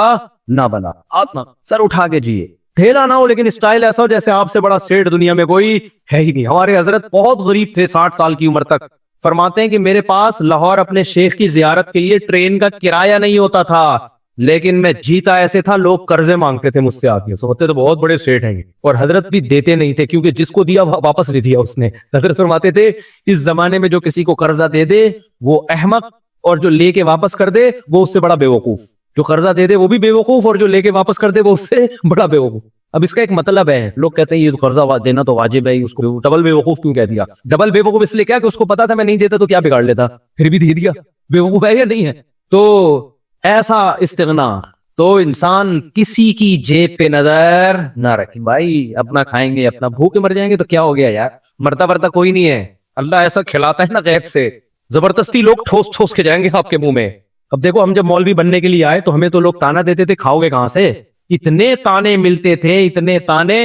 نہ بنا. ہاتھ نہ، سر اٹھا کے جیے، ڈھیلا نہ ہو، لیکن اسٹائل ایسا ہو جیسے آپ سے بڑا سیٹ دنیا میں کوئی ہے ہی نہیں. ہمارے حضرت بہت غریب تھے، 60 سال کی عمر تک. فرماتے ہیں کہ میرے پاس لاہور اپنے شیخ کی زیارت کے لیے ٹرین کا کرایہ نہیں ہوتا تھا، لیکن میں جیتا ایسے تھا لوگ قرضے مانگتے تھے مجھ سے آ کے. ہوتے تو بہت بڑے سیٹ ہیں اور حضرت بھی دیتے نہیں تھے کیونکہ جس کو دیا واپس نہیں دیا اس نے. حضرت فرماتے تھے اس زمانے میں جو کسی کو قرضہ دے دے وہ احمق، اور جو لے کے واپس کر دے وہ اس سے بڑا بے وقوف. جو قرضہ دے دے وہ بھی بے وقوف اور جو لے کے واپس کر دے وہ اس سے بڑا بے وقوف. اب اس کا ایک مطلب ہے، لوگ کہتے ہیں یہ قرضہ دینا تو واجب ہے، اس کو ڈبل بے وقوف کیوں کہہ دیا؟ ڈبل بے وقوف اس لیے کیا کہ اس کو پتا تھا میں نہیں دیتا تو کیا بگاڑ لیتا، پھر بھی دے دیا. بے وقوف ہے یا نہیں ہے؟ تو ایسا استغنا تو انسان کسی کی جیب پہ نظر نہ رکھے. بھائی اپنا کھائیں گے، اپنا بھوکے مر جائیں گے تو کیا ہو گیا یار، مرتا ورتا کوئی نہیں ہے. اللہ ایسا کھلاتا ہے نا غیب سے، زبردستی لوگ ٹھوس ٹھوس کے جائیں گے آپ کے منہ میں. اب دیکھو ہم جب مولوی بننے کے لیے آئے تو ہمیں تو لوگ تانا دیتے تھے کھاؤ گے کہاں سے، اتنے تانے ملتے تھے، اتنے تانے.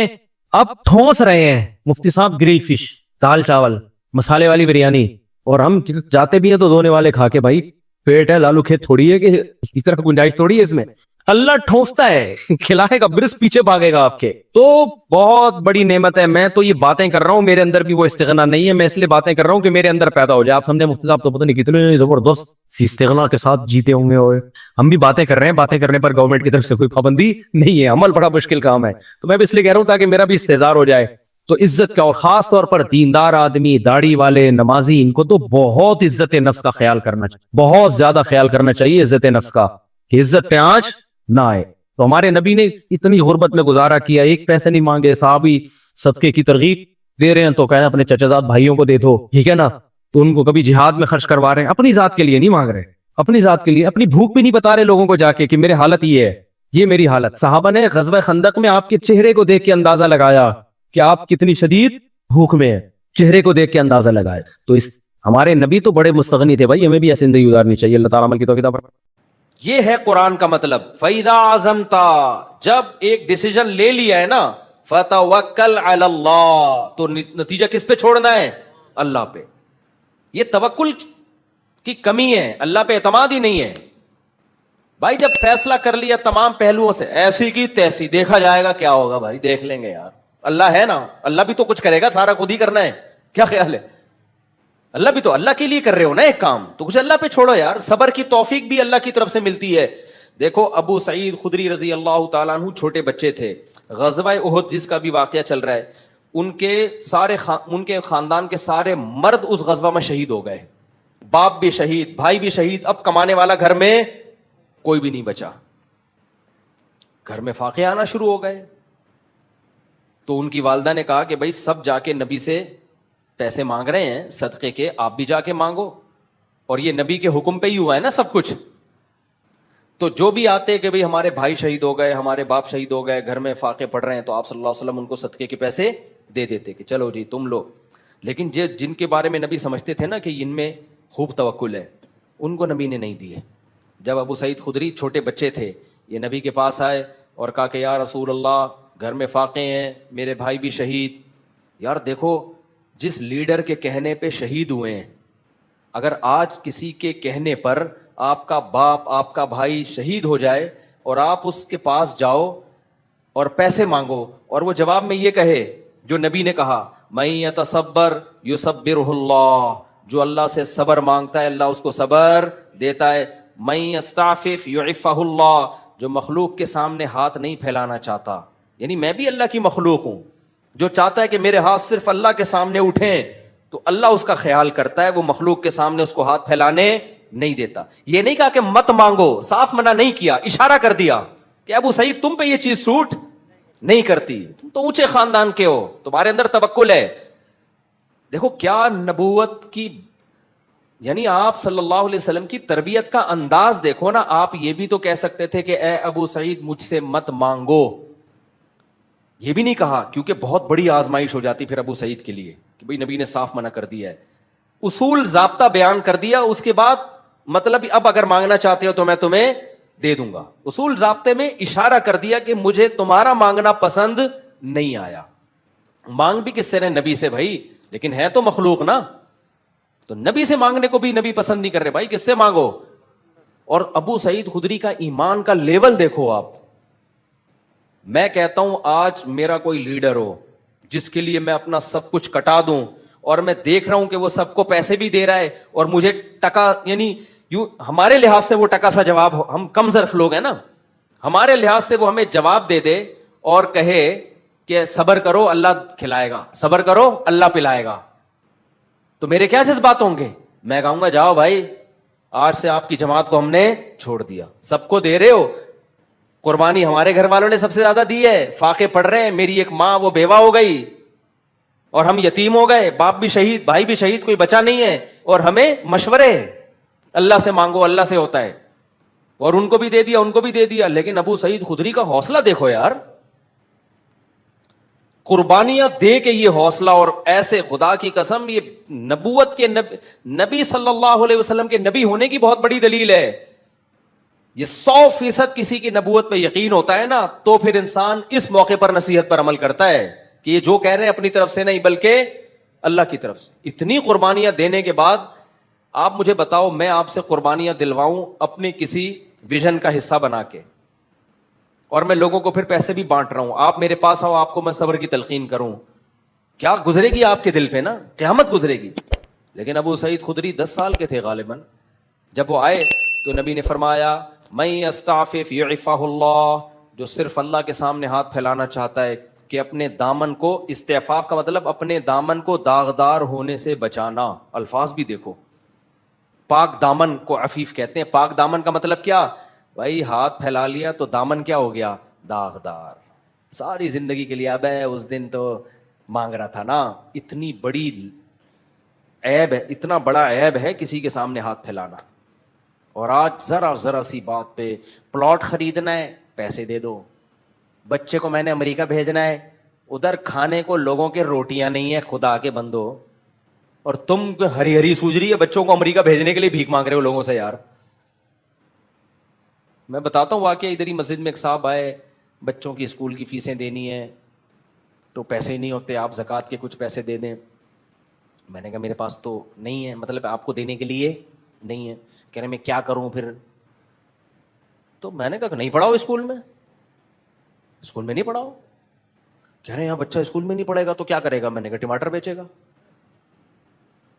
اب ٹھونس رہے ہیں مفتی صاحب گریل فش، دال چاول، مسالے والی بریانی، اور ہم جاتے بھی ہیں تو دھونے والے کھا کے. بھائی پیٹ ہے، لالو کھیت تھوڑی ہے کہ اس طرح گنجائش تھوڑی ہے اس میں. اللہ ٹھونستا ہے، کھلائے گا، برس پیچھے بھاگے گا آپ کے. تو بہت بڑی نعمت ہے. میں تو یہ باتیں کر رہا ہوں، میرے اندر بھی وہ استغنا نہیں ہے، میں اس لیے باتیں کر رہا ہوں کہ میرے اندر پیدا ہو جائے. آپ سمجھے مفتی صاحب تو پتہ نہیں کتنے زبردست استغنا کے ساتھ جیتے ہوں گے، اور ہم بھی باتیں کر رہے ہیں. باتیں کرنے پر گورنمنٹ کی طرف سے کوئی پابندی نہیں ہے، عمل بڑا مشکل کام ہے. تو میں بھی اس لیے کہہ رہا ہوں تاکہ میرا بھی استحضار ہو جائے. تو عزت کا، اور خاص طور پر دیندار آدمی، داڑھی والے، نمازی، ان کو تو بہت عزت نفس کا خیال کرنا چاہیے، بہت زیادہ خیال کرنا چاہیے عزت نفس کا، کہ عزت پہ آنچ نہ آئے. تو ہمارے نبی نے اتنی غربت میں گزارا کیا, ایک پیسے نہیں مانگے. صحابی صدقے کی ترغیب دے رہے ہیں تو کہنا اپنے چچا زاد بھائیوں کو دے دو, ٹھیک ہے نا, تو ان کو کبھی جہاد میں خرچ کروا رہے ہیں, اپنی ذات کے لیے نہیں مانگ رہے, اپنی ذات کے لیے. اپنی بھوک بھی نہیں بتا رہے لوگوں کو جا کے کہ میرے حالت یہ ہے, یہ میری حالت. صحابہ نے غزوہ خندق میں آپ کے چہرے کو دیکھ کے اندازہ لگایا کہ آپ کتنی شدید بھوک میں ہیں, چہرے کو دیکھ کے اندازہ لگائے. تو اس ہمارے نبی تو بڑے مستغنی تھے بھائی, ہمیں بھی ایسی زندگی گزارنی چاہیے. اللہ تعالیٰ عمل کی توفیق عطا فرمائے. یہ ہے قرآن کا مطلب. فَإِذَا عَزَمْتَ, جب ایک ڈیسیجن لے لیا ہے نا, فَتَوَكَّلْ عَلَى اللَّهِ, تو نتیجہ کس پہ چھوڑنا ہے؟ اللہ پہ. یہ توکل کی کمی ہے, اللہ پہ اعتماد ہی نہیں ہے بھائی. جب فیصلہ کر لیا تمام پہلوؤں سے, ایسی کی تیسی, دیکھا جائے گا کیا ہوگا بھائی, دیکھ لیں گے یار, اللہ ہے نا, اللہ بھی تو کچھ کرے گا, سارا خود ہی کرنا ہے, کیا خیال ہے؟ اللہ بھی تو, اللہ کے لیے کر رہے ہو نا ایک کام, تو کچھ اللہ پہ چھوڑو یار. صبر کی توفیق بھی اللہ کی طرف سے ملتی ہے. دیکھو ابو سعید خدری رضی اللہ تعالیٰ عنہ چھوٹے بچے تھے, غزوہ احد جس کا بھی واقعہ چل رہا ہے, ان کے خاندان کے سارے مرد اس غزوہ میں شہید ہو گئے, باپ بھی شہید, بھائی بھی شہید. اب کمانے والا گھر میں کوئی بھی نہیں بچا, گھر میں فاقے آنا شروع ہو گئے. تو ان کی والدہ نے کہا کہ بھائی سب جا کے نبی سے پیسے مانگ رہے ہیں صدقے کے, آپ بھی جا کے مانگو, اور یہ نبی کے حکم پہ ہی ہوا ہے نا سب کچھ. تو جو بھی آتے کہ بھئی ہمارے بھائی شہید ہو گئے, ہمارے باپ شہید ہو گئے, گھر میں فاقے پڑ رہے ہیں, تو آپ صلی اللہ علیہ وسلم ان کو صدقے کے پیسے دے دیتے کہ چلو جی تم لو. لیکن جن کے بارے میں نبی سمجھتے تھے نا کہ ان میں خوب توکل ہے, ان کو نبی نے نہیں دیے. جب ابو سعید خدری چھوٹے بچے تھے, یہ نبی کے پاس آئے اور کہا کہ یا رسول اللہ گھر میں فاقے ہیں, میرے بھائی بھی شہید. یار دیکھو جس لیڈر کے کہنے پہ شہید ہوئے ہیں, اگر آج کسی کے کہنے پر آپ کا باپ آپ کا بھائی شہید ہو جائے اور آپ اس کے پاس جاؤ اور پیسے مانگو, اور وہ جواب میں یہ کہے جو نبی نے کہا, میں یتصبر یصبرہ اللہ, جو اللہ سے صبر مانگتا ہے اللہ اس کو صبر دیتا ہے. میں یستعفف یعفہ اللہ, جو مخلوق کے سامنے ہاتھ نہیں پھیلانا چاہتا, یعنی میں بھی اللہ کی مخلوق ہوں, جو چاہتا ہے کہ میرے ہاتھ صرف اللہ کے سامنے اٹھیں تو اللہ اس کا خیال کرتا ہے, وہ مخلوق کے سامنے اس کو ہاتھ پھیلانے نہیں دیتا. یہ نہیں کہا کہ مت مانگو, صاف منع نہیں کیا, اشارہ کر دیا کہ ابو سعید تم پہ یہ چیز سوٹ نہیں کرتی, تم تو اونچے خاندان کے ہو, تمہارے اندر توکل ہے. دیکھو کیا نبوت کی, یعنی آپ صلی اللہ علیہ وسلم کی تربیت کا انداز دیکھو نا. آپ یہ بھی تو کہہ سکتے تھے کہ اے ابو سعید مجھ سے مت مانگو, یہ بھی نہیں کہا, کیونکہ بہت بڑی آزمائش ہو جاتی پھر ابو سعید کے لیے کہ بھئی نبی نے صاف منع کر دیا ہے. اصول ضابطہ بیان کر دیا, اس کے بعد مطلب اب اگر مانگنا چاہتے ہو تو میں تمہیں دے دوں گا. اصول ضابطے میں اشارہ کر دیا کہ مجھے تمہارا مانگنا پسند نہیں آیا. مانگ بھی کس سے رہے؟ نبی سے بھائی, لیکن ہے تو مخلوق نا, تو نبی سے مانگنے کو بھی نبی پسند نہیں کر رہے بھائی, کس سے مانگو. اور ابو سعید خدری کا ایمان کا لیول دیکھو آپ. میں کہتا ہوں آج میرا کوئی لیڈر ہو جس کے لیے میں اپنا سب کچھ کٹا دوں, اور میں دیکھ رہا ہوں کہ وہ سب کو پیسے بھی دے رہا ہے اور مجھے ٹکا, یعنی یوں ہمارے لحاظ سے وہ ٹکا سا جواب, ہم کم ظرف لوگ ہیں نا, ہمارے لحاظ سے وہ ہمیں جواب دے دے اور کہے کہ صبر کرو اللہ کھلائے گا, صبر کرو اللہ پلائے گا, تو میرے کیا جذبات ہوں گے؟ میں کہوں گا جاؤ بھائی, آج سے آپ کی جماعت کو ہم نے چھوڑ دیا. سب کو دے رہے ہو, قربانی ہمارے گھر والوں نے سب سے زیادہ دی ہے, فاقے پڑ رہے ہیں, میری ایک ماں وہ بیوہ ہو گئی اور ہم یتیم ہو گئے, باپ بھی شہید, بھائی بھی شہید, کوئی بچا نہیں ہے, اور ہمیں مشورے اللہ سے مانگو, اللہ سے ہوتا ہے, اور ان کو بھی دے دیا, ان کو بھی دے دیا. لیکن ابو سعید خدری کا حوصلہ دیکھو یار, قربانیاں دے کے یہ حوصلہ, اور ایسے خدا کی قسم یہ نبوت کے نبی صلی اللہ علیہ وسلم کے نبی ہونے کی بہت بڑی دلیل ہے. یہ 100% کسی کی نبوت پہ یقین ہوتا ہے نا, تو پھر انسان اس موقع پر نصیحت پر عمل کرتا ہے کہ یہ جو کہہ رہے ہیں اپنی طرف سے نہیں بلکہ اللہ کی طرف سے. اتنی قربانیاں دینے کے بعد آپ مجھے بتاؤ, میں آپ سے قربانیاں دلواؤں اپنے کسی ویژن کا حصہ بنا کے, اور میں لوگوں کو پھر پیسے بھی بانٹ رہا ہوں, آپ میرے پاس آؤ, آپ کو میں صبر کی تلقین کروں, کیا گزرے گی آپ کے دل پہ نا, قیامت گزرے گی. لیکن ابو سعید خدری 10 سال کے تھے غالباً جب وہ آئے, تو نبی نے فرمایا میں استعفف یعفہ اللہ, جو صرف اللہ کے سامنے ہاتھ پھیلانا چاہتا ہے کہ اپنے دامن کو, استعفاف کا مطلب اپنے دامن کو داغدار ہونے سے بچانا. الفاظ بھی دیکھو, پاک دامن کو عفیف کہتے ہیں. پاک دامن کا مطلب کیا؟ بھائی ہاتھ پھیلا لیا تو دامن کیا ہو گیا؟ داغدار. ساری زندگی کے لیے ابے اس دن تو مانگ رہا تھا نا. اتنی بڑی عیب ہے, اتنا بڑا عیب ہے کسی کے سامنے ہاتھ پھیلانا. اور آج ذرا ذرا سی بات پہ پلاٹ خریدنا ہے, پیسے دے دو. بچے کو میں نے امریکہ بھیجنا ہے, ادھر کھانے کو لوگوں کے روٹیاں نہیں ہے, خدا کے بندو. اور تم ہری ہری سوج رہی ہے بچوں کو امریکہ بھیجنے کے لیے بھیک مانگ رہے ہو لوگوں سے یار. میں بتاتا ہوں واقعہ, ادھر ہی مسجد میں ایک صاحب آئے, بچوں کی اسکول کی فیسیں دینی ہے تو پیسے نہیں ہوتے, آپ زکوٰۃ کے کچھ پیسے دے دیں. میں نے کہا میرے پاس تو نہیں ہے, مطلب آپ کو دینے کے لیے نہیں ہے. کہہ رہے میں کیا کروں پھر؟ تو میں نے کہا نہیں پڑھاؤ اسکول میں, اسکول میں نہیں پڑھاؤ. کہہ رہے ہیں بچہ اسکول میں نہیں پڑھے گا تو کیا کرے گا؟ میں نے کہا ٹماٹر بیچے گا.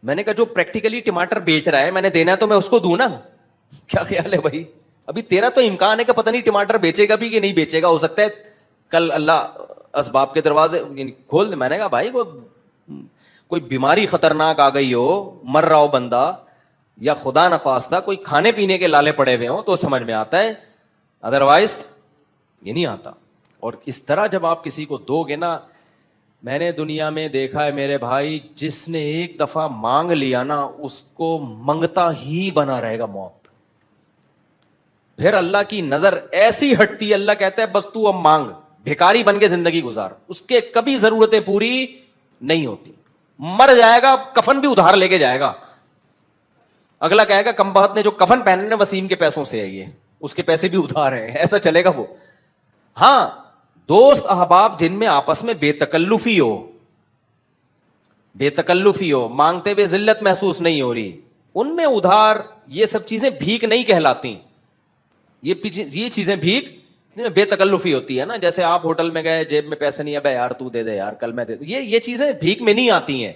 میں نے کہا جو پریکٹیکلی ٹماٹر بیچ رہا ہے, میں نے دینا ہے تو میں اس کو دوں نا. کیا خیال ہے بھائی؟ ابھی تیرا تو امکان ہے کہ پتہ نہیں ٹماٹر بیچے گا بھی کہ نہیں بیچے گا, ہو سکتا ہے کل اللہ اسباب کے دروازے کھول دے. میں نے کہا بھائی کوئی بیماری خطرناک آ گئی ہو, مر رہا ہو بندہ, یا خدا نخواستہ کوئی کھانے پینے کے لالے پڑے ہوئے ہوں تو سمجھ میں آتا ہے, ادروائز یہ نہیں آتا. اور اس طرح جب آپ کسی کو دو گے نا, میں نے دنیا میں دیکھا ہے میرے بھائی, جس نے ایک دفعہ مانگ لیا نا اس کو منگتا ہی بنا رہے گا موت. پھر اللہ کی نظر ایسی ہٹتی ہے, اللہ کہتا ہے بس تو اب مانگ, بھکاری بن کے زندگی گزار, اس کے کبھی ضرورتیں پوری نہیں ہوتی. مر جائے گا کفن بھی ادھار لے کے جائے گا. اگلا کہے گا کم بخت نے جو کفن پہنے نا وسیم کے پیسوں سے ہے, یہ اس کے پیسے بھی ادھار ہیں, ایسا چلے گا وہ. ہاں دوست احباب جن میں آپس میں بے تکلفی ہو, مانگتے ہوئے ذلت محسوس نہیں ہو رہی, ان میں ادھار یہ سب چیزیں بھیک نہیں کہلاتی. یہ چیزیں بھیک بے تکلفی ہوتی ہے نا. جیسے آپ ہوٹل میں گئے, جیب میں پیسے نہیں ہے, بھائی یار تو دے دے یار, کل میں دے دوں, یہ چیزیں بھیک میں نہیں آتی ہیں.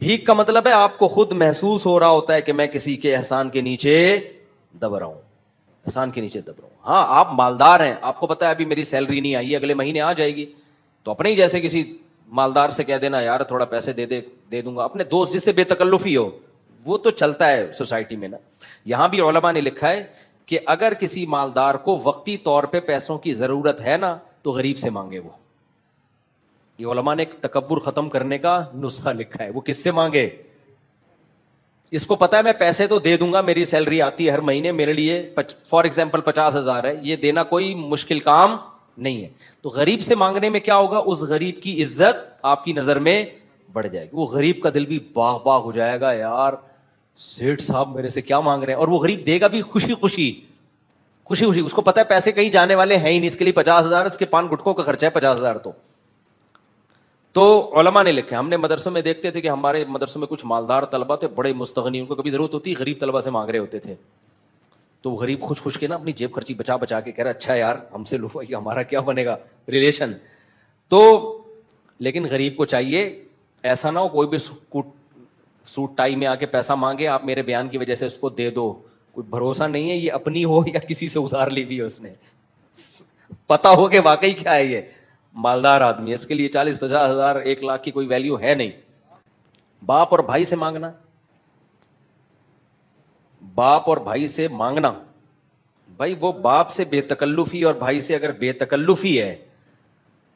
بھیک کا مطلب ہے آپ کو خود محسوس ہو رہا ہوتا ہے کہ میں کسی کے احسان کے نیچے دب رہا ہوں, احسان کے نیچے دب رہا ہوں. ہاں آپ مالدار ہیں, آپ کو پتا ہے ابھی میری سیلری نہیں آئی, اگلے مہینے آ جائے گی, تو اپنے ہی جیسے کسی مالدار سے کہہ دینا یار تھوڑا پیسے دے دوں گا. اپنے دوست جس سے بے تکلفی ہو, وہ تو چلتا ہے سوسائٹی میں نا. یہاں بھی علماء نے لکھا ہے کہ اگر کسی مالدار کو وقتی طور پہ پیسوں کی ضرورت ہے نا تو غریب سے مانگے. وہ یہ علماء نے ایک تکبر ختم کرنے کا نسخہ لکھا ہے. وہ کس سے مانگے؟ اس کو پتا ہے میں پیسے تو دے دوں گا, میری سیلری آتی ہے ہر مہینے, میرے لیے فار ایگزامپل 50,000 ہے, یہ دینا کوئی مشکل کام نہیں ہے. تو غریب سے مانگنے میں کیا ہوگا, اس غریب کی عزت آپ کی نظر میں بڑھ جائے گی. وہ غریب کا دل بھی باغ باغ ہو جائے گا, یار سیٹھ صاحب میرے سے کیا مانگ رہے ہیں. اور وہ غریب دے گا بھی خوشی خوشی. اس کو پتا ہے پیسے کہیں جانے والے ہیں ہی نہیں, اس کے لیے 50,000, اس کے پان گٹکوں کا خرچہ ہے 50,000. تو علماء نے لکھے, ہم نے مدرسوں میں دیکھتے تھے کہ ہمارے مدرسوں میں کچھ مالدار طلبہ تھے, بڑے مستغنی, ان کو کبھی ضرورت ہوتی غریب طلبہ سے مانگ رہے ہوتے تھے. تو وہ غریب خوش خوش کے نا اپنی جیب خرچی بچا بچا کے کہہ رہا اچھا یار ہم سے لو, یہ ہمارا کیا بنے گا ریلیشن. تو لیکن غریب کو چاہیے ایسا نہ ہو کوئی بھی سوٹ ٹائی میں آ کے پیسہ مانگے, آپ میرے بیان کی وجہ سے اس کو دے دو. کوئی بھروسہ نہیں ہے یہ اپنی ہو یا کسی سے ادھار لی بھی ہے اس نے, پتا ہو کہ واقعی کیا ہے یہ مالدار آدمی, اس کے لیے 40-50,000 1,00,000 کی کوئی ویلیو ہے نہیں. باپ اور بھائی سے مانگنا, باپ اور بھائی سے مانگنا, بھائی وہ باپ سے بے تکلفی اور بھائی سے اگر بے تکلفی ہے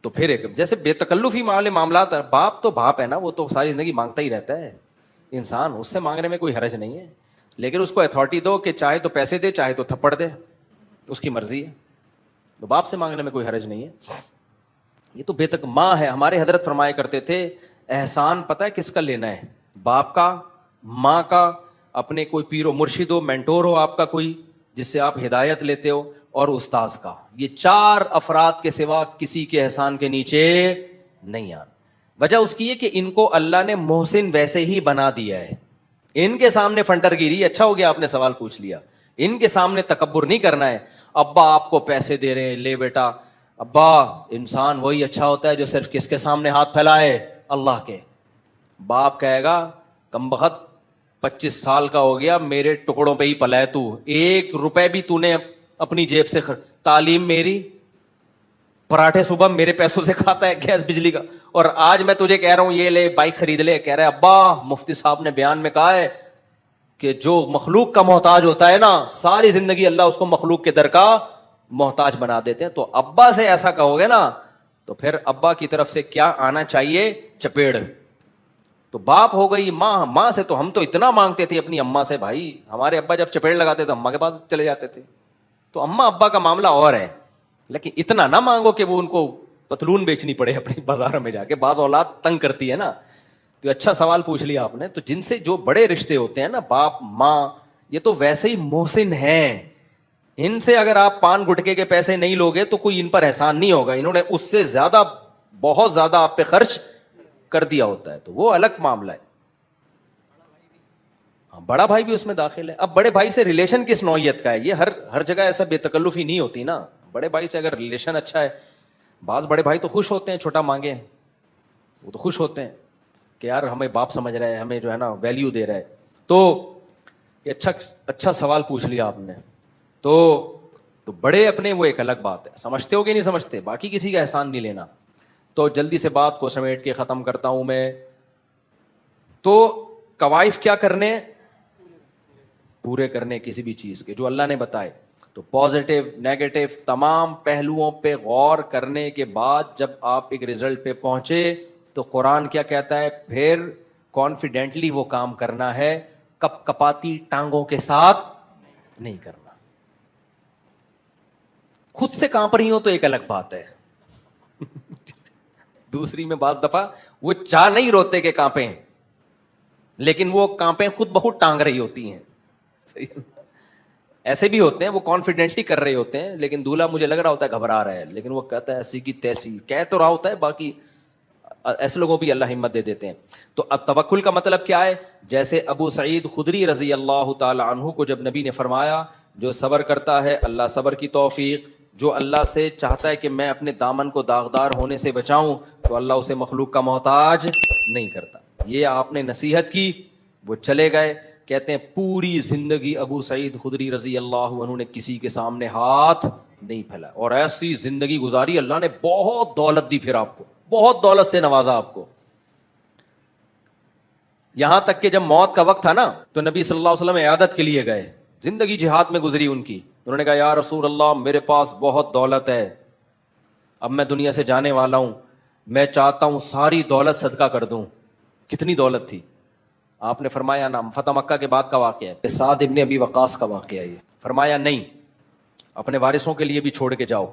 تو پھر ایک جیسے بے تکلفی والے معاملات, باپ تو باپ ہے نا, وہ تو ساری زندگی مانگتا ہی رہتا ہے انسان, اس سے مانگنے میں کوئی حرج نہیں ہے. لیکن اس کو اتھارٹی دو کہ چاہے تو پیسے دے چاہے تو تھپڑ دے, اس کی مرضی ہے. تو باپ سے مانگنے میں کوئی حرج نہیں ہے. یہ تو بے تک ماں ہے. ہمارے حضرت فرمایا کرتے تھے احسان پتہ ہے کس کا لینا ہے, باپ کا, ماں کا, اپنے کوئی پیر و مرشد ہو, مینٹور ہو آپ کا کوئی جس سے آپ ہدایت لیتے ہو, اور استاذ کا. یہ 4 افراد کے سوا کسی کے احسان کے نیچے نہیں آنا. وجہ اس کی ہے کہ ان کو اللہ نے محسن ویسے ہی بنا دیا ہے. ان کے سامنے فنٹر گیری, اچھا ہو گیا آپ نے سوال پوچھ لیا, ان کے سامنے تکبر نہیں کرنا ہے. ابا آپ کو پیسے دے رہے ہیں, لے بیٹا. ابا انسان وہی اچھا ہوتا ہے جو صرف کس کے سامنے ہاتھ پھیلائے, اللہ کے. باپ کہے گا کمبخت 25 سال کا ہو گیا, میرے ٹکڑوں پہ ہی پلا ہے تو, 1 روپے بھی تو نے اپنی جیب سے تعلیم میری, پراٹھے صبح میرے پیسوں سے کھاتا ہے, گیس بجلی کا, اور آج میں تجھے کہہ رہا ہوں یہ لے بائک خرید لے, کہہ رہا ہے ابا مفتی صاحب نے بیان میں کہا ہے کہ جو مخلوق کا محتاج ہوتا ہے نا, ساری زندگی اللہ اس کو مخلوق کے در کا محتاج بنا دیتے ہیں. تو ابا سے ایسا کہو گے نا تو پھر ابا کی طرف سے کیا آنا چاہیے؟ چپیڑ. تو باپ ہو گئی ماں, ماں سے تو ہم تو اتنا مانگتے تھے اپنی اماں سے, بھائی ہمارے ابا جب چپیڑ لگاتے تو اماں کے پاس چلے جاتے تھے. تو اماں ابا کا معاملہ اور ہے, لیکن اتنا نہ مانگو کہ وہ ان کو پتلون بیچنی پڑے اپنی بازار میں جا کے. بعض اولاد تنگ کرتی ہے نا. تو اچھا سوال پوچھ لیا آپ نے. تو جن سے جو بڑے رشتے ہوتے ہیں نا, باپ ماں, یہ تو ویسے ہی محسن ہیں. ان سے اگر آپ پان گٹکے کے پیسے نہیں لوگے تو کوئی ان پر احسان نہیں ہوگا, انہوں نے اس سے زیادہ بہت زیادہ آپ پہ خرچ کر دیا ہوتا ہے, تو وہ الگ معاملہ ہے. بڑا بھائی بھی اس میں داخل ہے. اب بڑے بھائی سے ریلیشن کس نوعیت کا ہے, یہ ہر جگہ ایسا بے تکلفی نہیں ہوتی نا. بڑے بھائی سے اگر ریلیشن اچھا ہے, بعض بڑے بھائی تو خوش ہوتے ہیں چھوٹا مانگے, وہ تو خوش ہوتے ہیں کہ یار ہمیں باپ سمجھ رہا ہے, ہمیں جو ہے نا ویلیو دے رہا ہے. تو یہ اچھا سوال پوچھ لیا آپ نے. تو بڑے اپنے وہ ایک الگ بات ہے, سمجھتے ہو کہ نہیں سمجھتے, باقی کسی کا احسان نہیں لینا. تو جلدی سے بات کو سمیٹ کے ختم کرتا ہوں میں. تو کوائف کیا کرنے؟ پورے کرنے کسی بھی چیز کے جو اللہ نے بتائے. تو پازیٹیو نیگیٹو تمام پہلوؤں پہ غور کرنے کے بعد جب آپ ایک رزلٹ پہ پہنچے تو قرآن کیا کہتا ہے؟ پھر کانفیڈنٹلی وہ کام کرنا ہے, کپ کپاتی ٹانگوں کے ساتھ نہیں کرنا. خود سے کانپ رہی ہو تو ایک الگ بات ہے, دوسری میں بعض دفعہ وہ چاہ نہیں روتے کہ کانپیں, لیکن وہ کانپیں خود بخود ٹانگ رہی ہوتی ہیں. ایسے بھی ہوتے ہیں وہ کانفیڈنٹلی کر رہے ہوتے ہیں, لیکن دولہا مجھے لگ رہا ہوتا ہے گھبرا رہا ہے, لیکن وہ کہتا ہے ایسی کی تیسی, کہہ تو رہا ہوتا ہے, باقی ایسے لوگوں بھی اللہ ہمت دے دیتے ہیں. تو اب توکل کا مطلب کیا ہے؟ جیسے ابو سعید خدری رضی اللہ تعالی عنہ کو جب نبی نے فرمایا جو صبر کرتا ہے اللہ صبر کی توفیق, جو اللہ سے چاہتا ہے کہ میں اپنے دامن کو داغدار ہونے سے بچاؤں تو اللہ اسے مخلوق کا محتاج نہیں کرتا. یہ آپ نے نصیحت کی, وہ چلے گئے. کہتے ہیں پوری زندگی ابو سعید خدری رضی اللہ عنہ نے کسی کے سامنے ہاتھ نہیں پھیلایا, اور ایسی زندگی گزاری, اللہ نے بہت دولت دی, پھر آپ کو بہت دولت سے نوازا آپ کو. یہاں تک کہ جب موت کا وقت تھا نا تو نبی صلی اللہ علیہ وسلم عیادت کے لیے گئے, زندگی جہاد میں گزری ان کی. انہوں نے کہا یا رسول اللہ میرے پاس بہت دولت ہے, اب میں دنیا سے جانے والا ہوں, میں چاہتا ہوں ساری دولت صدقہ کر دوں. کتنی دولت تھی؟ آپ نے فرمایا نا, فتح مکہ کے بعد کا واقعہ ہے, سعد ابن ابی وقاص کا واقعہ ہے یہ. فرمایا نہیں, اپنے وارثوں کے لیے بھی چھوڑ کے جاؤ.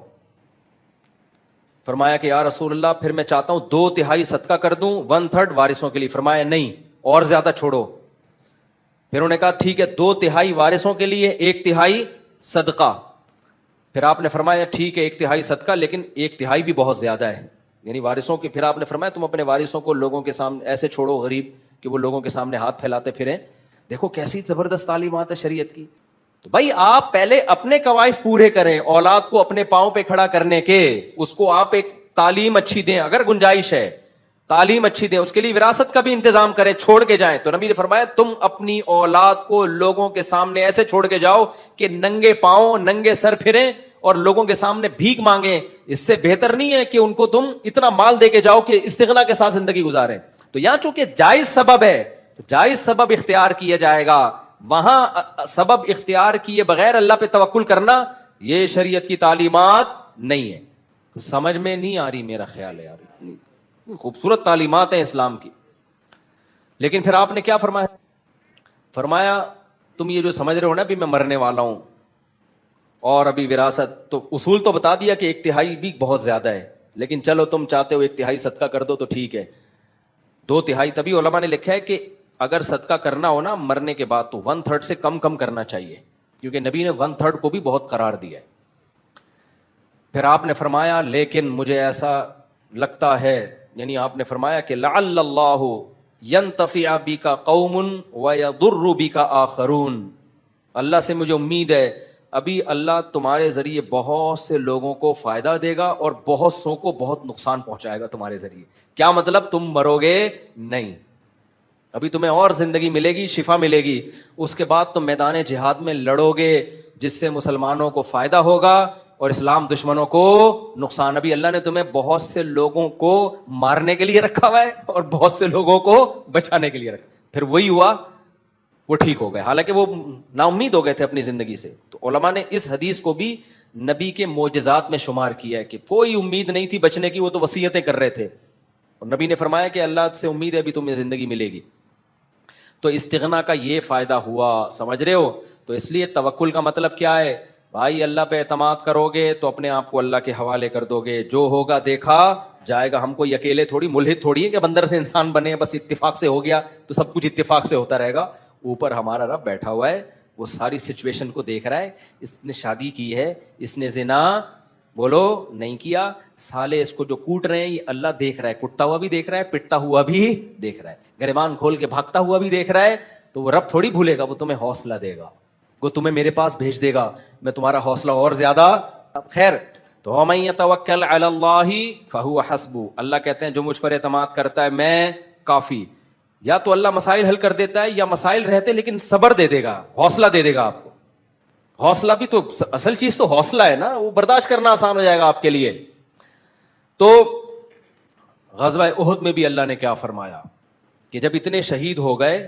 فرمایا کہ یا رسول اللہ پھر میں چاہتا ہوں 2/3 صدقہ کر دوں, 1/3 وارثوں کے لیے. فرمایا نہیں, اور زیادہ چھوڑو. پھر انہوں نے کہا ٹھیک ہے 2/3 وارثوں کے لیے, 1/3 صدقہ. پھر آپ نے فرمایا ٹھیک ہے 1/3 صدقہ, لیکن 1/3 بھی بہت زیادہ ہے, یعنی وارثوں کی. پھر آپ نے فرمایا تم اپنے وارثوں کو لوگوں کے سامنے ایسے چھوڑو غریب کہ وہ لوگوں کے سامنے ہاتھ پھیلاتے پھریں. دیکھو کیسی زبردست تعلیمات ہے شریعت کی. تو بھائی آپ پہلے اپنے کوائف پورے کریں, اولاد کو اپنے پاؤں پہ کھڑا کرنے کے, اس کو آپ ایک تعلیم اچھی دیں, اگر گنجائش ہے تعلیم اچھی دیں, اس کے لیے وراثت کا بھی انتظام کریں, چھوڑ کے جائیں. تو نبی نے فرمایا تم اپنی اولاد کو لوگوں کے سامنے ایسے چھوڑ کے جاؤ کہ ننگے پاؤں ننگے سر پھریں اور لوگوں کے سامنے بھیک مانگیں. اس سے بہتر نہیں ہے کہ ان کو تم اتنا مال دے کے جاؤ کہ استغنا کے ساتھ زندگی گزاریں. تو یہاں چونکہ جائز سبب ہے تو جائز سبب اختیار کیا جائے گا, وہاں سبب اختیار کیے بغیر اللہ پہ توکل کرنا یہ شریعت کی تعلیمات نہیں ہے. سمجھ میں نہیں آ رہی, میرا خیال ہے یار, خوبصورت تعلیمات ہیں اسلام کی. لیکن پھر آپ نے کیا فرمایا؟ فرمایا تم یہ جو سمجھ رہے ہو نا بھی میں مرنے والا ہوں اور ابھی وراثت, تو اصول تو بتا دیا کہ 1/3 بھی بہت زیادہ ہے, لیکن چلو تم چاہتے ہو 1/3 صدقہ کر دو تو ٹھیک ہے. 2/3 تبھی علماء نے لکھا ہے کہ اگر صدقہ کرنا ہو نا مرنے کے بعد تو 1/3 سے کم کرنا چاہیے, کیونکہ نبی نے 1/3 کو بھی بہت قرار دیا ہے. پھر آپ نے فرمایا لیکن مجھے ایسا لگتا ہے, یعنی آپ نے فرمایا کہ لعل اللہ ینتفع بک قوم ویضر بک آخرون, اللہ سے مجھے امید ہے ابھی اللہ تمہارے ذریعے بہت سے لوگوں کو فائدہ دے گا اور بہت سو کو بہت نقصان پہنچائے گا تمہارے ذریعے. کیا مطلب؟ تم مرو گے نہیں, ابھی تمہیں اور زندگی ملے گی, شفا ملے گی, اس کے بعد تم میدان جہاد میں لڑو گے جس سے مسلمانوں کو فائدہ ہوگا اور اسلام دشمنوں کو نقصان. ابھی اللہ نے تمہیں بہت سے لوگوں کو مارنے کے لیے رکھا ہوا ہے اور بہت سے لوگوں کو بچانے کے لیے رکھا. پھر وہی ہوا وہ ٹھیک ہو گئے, حالانکہ وہ نا امید ہو گئے تھے اپنی زندگی سے. تو علماء نے اس حدیث کو بھی نبی کے معجزات میں شمار کیا ہے کہ کوئی امید نہیں تھی بچنے کی, وہ تو وصیتیں کر رہے تھے, اور نبی نے فرمایا کہ اللہ سے امید ہے ابھی تمہیں زندگی ملے گی. تو استغنا کا یہ فائدہ ہوا, سمجھ رہے ہو؟ تو اس لیے توکل کا مطلب کیا ہے بھائی, اللہ پہ اعتماد کرو گے تو اپنے آپ کو اللہ کے حوالے کر دو گے, جو ہوگا دیکھا جائے گا. ہم کوئی اکیلے تھوڑی, ملحد تھوڑی ہے کہ بندر سے انسان بنے, بس اتفاق سے ہو گیا تو سب کچھ اتفاق سے ہوتا رہے گا. اوپر ہمارا رب بیٹھا ہوا ہے, وہ ساری سچویشن کو دیکھ رہا ہے. اس نے شادی کی ہے, اس نے زنا بولو نہیں کیا, سالے اس کو جو کوٹ رہے ہیں یہ اللہ دیکھ رہا ہے, کٹتا ہوا بھی دیکھ رہا ہے, پٹتا ہوا بھی دیکھ رہا ہے, گریبان کھول کے بھاگتا ہوا بھی دیکھ رہا ہے. تو وہ رب تھوڑی بھولے گا, وہ تمہیں حوصلہ دے گا, وہ تمہیں میرے پاس بھیج دے گا, میں تمہارا حوصلہ اور زیادہ. خیر, تو وَمَن يَتَوَكَّلْ عَلَى اللَّهِ فَهُوَ حَسْبُهُ, اللہ کہتے ہیں جو مجھ پر اعتماد کرتا ہے میں کافی. یا تو اللہ مسائل حل کر دیتا ہے, یا مسائل رہتے لیکن صبر دے دے گا, حوصلہ دے دے گا آپ کو. حوصلہ بھی تو اصل چیز تو حوصلہ ہے نا, وہ برداشت کرنا آسان ہو جائے گا آپ کے لیے. تو غزوہ احد میں بھی اللہ نے کیا فرمایا کہ جب اتنے شہید ہو گئے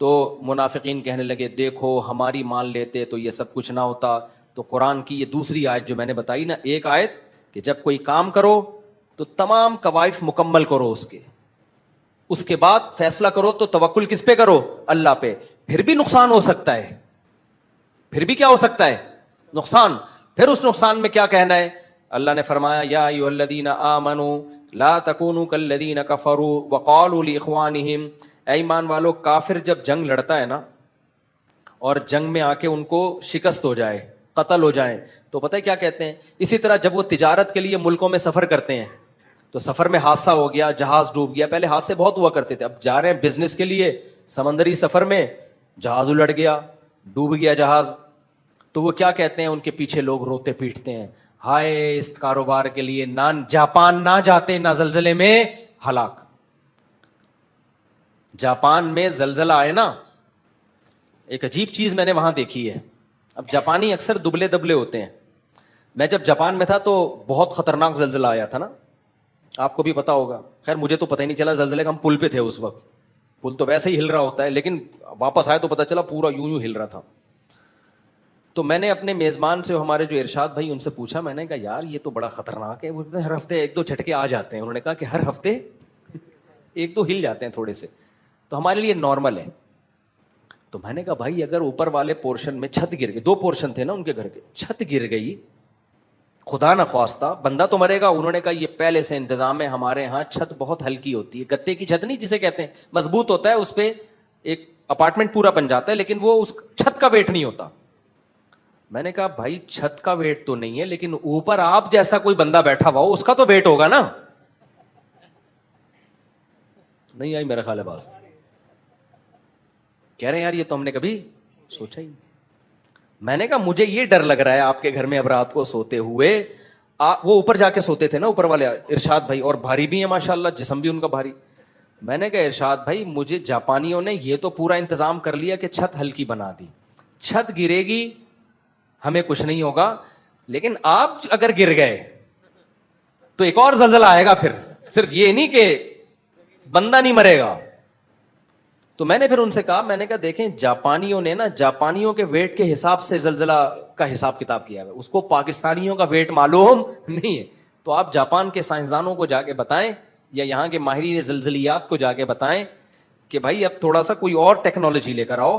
تو منافقین کہنے لگے دیکھو ہماری مان لیتے تو یہ سب کچھ نہ ہوتا. تو قرآن کی یہ دوسری آیت جو میں نے بتائی نا, ایک آیت کہ جب کوئی کام کرو تو تمام قوائف مکمل کرو, اس کے بعد فیصلہ کرو تو توکل کس پہ کرو؟ اللہ پہ. پھر بھی نقصان ہو سکتا ہے, پھر بھی کیا ہو سکتا ہے؟ نقصان. پھر اس نقصان میں کیا کہنا ہے؟ اللہ نے فرمایا یا ایھا الذین آمنوا لا تکونوا کالذین کفروا وقالوا لاخوانہم, اے ایمان والو کافر جب جنگ لڑتا ہے نا اور جنگ میں آ کے ان کو شکست ہو جائے, قتل ہو جائیں, تو پتہ ہے کیا کہتے ہیں؟ اسی طرح جب وہ تجارت کے لیے ملکوں میں سفر کرتے ہیں تو سفر میں حادثہ ہو گیا, جہاز ڈوب گیا, پہلے حادثے بہت ہوا کرتے تھے, اب جا رہے ہیں بزنس کے لیے سمندری سفر میں, جہاز الٹ گیا, ڈوب گیا جہاز, تو وہ کیا کہتے ہیں؟ ان کے پیچھے لوگ روتے پیٹتے ہیں, ہائے اس کاروبار کے لیے نہ جاپان نہ جاتے, نہ زلزلے میں ہلاک. جاپان میں زلزلہ آئے نا, ایک عجیب چیز میں نے وہاں دیکھی ہے. اب جاپانی اکثر دبلے دبلے ہوتے ہیں. میں جب جاپان میں تھا تو بہت خطرناک زلزلہ آیا تھا نا, آپ کو بھی پتا ہوگا. خیر مجھے تو پتہ ہی نہیں چلا زلزلے کا, ہم پل پہ تھے اس وقت, پل تو ویسے ہی ہل رہا ہوتا ہے, لیکن واپس آئے تو پتہ چلا پورا یوں ہل رہا تھا. تو میں نے اپنے میزبان سے, ہمارے جو ارشاد بھائی, ان سے پوچھا, میں نے کہا یار یہ تو بڑا خطرناک ہے. وہ ہر ہفتے ایک دو جھٹکے آ جاتے ہیں. انہوں نے کہا کہ ہر ہفتے ایک دو ہل جاتے ہیں تھوڑے سے, تو ہمارے لیے نارمل ہے. تو میں نے کہا بھائی اگر اوپر والے پورشن میں چھت گر گئی, 2 پورشن تھے نا ان کے گھر کے, چھت گر گئی خدا نہ خواستہ, بندہ تو مرے گا. انہوں نے کہا یہ پہلے سے انتظام ہے, ہمارے ہاں چھت بہت ہلکی ہوتی ہے, گتے کی چھت نہیں جسے کہتے ہیں, مضبوط ہوتا ہے, اس پہ ایک اپارٹمنٹ پورا بن جاتا ہے, لیکن وہ اس چھت کا ویٹ نہیں ہوتا. میں نے کہا بھائی چھت کا ویٹ تو نہیں ہے, لیکن اوپر آپ جیسا کوئی بندہ بیٹھا ہوا ہو اس کا تو ویٹ ہوگا نا. نہیں آئی میرا خیال ہے بات. کہہ رہے ہیں یار یہ تو ہم نے کبھی سوچا ہی نہیں. میں نے کہا مجھے یہ ڈر لگ رہا ہے آپ کے گھر میں اب رات کو سوتے ہوئے, وہ اوپر جا کے سوتے تھے نا اوپر والے ارشاد بھائی, اور بھاری بھی ہیں ماشاءاللہ, جسم بھی ان کا بھاری. میں نے کہا ارشاد بھائی مجھے جاپانیوں نے یہ تو پورا انتظام کر لیا کہ چھت ہلکی بنا دی, چھت گرے گی ہمیں کچھ نہیں ہوگا, لیکن آپ اگر گر گئے تو ایک اور زلزلہ آئے گا. پھر صرف یہ نہیں کہ بندہ نہیں مرے گا. تو میں نے پھر ان سے کہا, میں نے کہا دیکھیں جاپانیوں نے نا جاپانیوں کے ویٹ کے حساب سے زلزلہ کا حساب کتاب کیا ہے, اس کو پاکستانیوں کا ویٹ معلوم نہیں ہے. تو آپ جاپان کے سائنسدانوں کو جا کے بتائیں, یا یہاں کے ماہرین زلزلیات کو جا کے بتائیں کہ بھائی اب تھوڑا سا کوئی اور ٹیکنالوجی لے کر آؤ,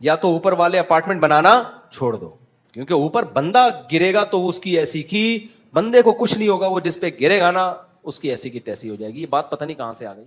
یا تو اوپر والے اپارٹمنٹ بنانا چھوڑ دو, کیونکہ اوپر بندہ گرے گا تو اس کی ایسی کی, بندے کو کچھ نہیں ہوگا, وہ جس پہ گرے گا نا اس کی ایسی کی تیسی ہو جائے گی. یہ بات پتہ نہیں کہاں سے آ گئی.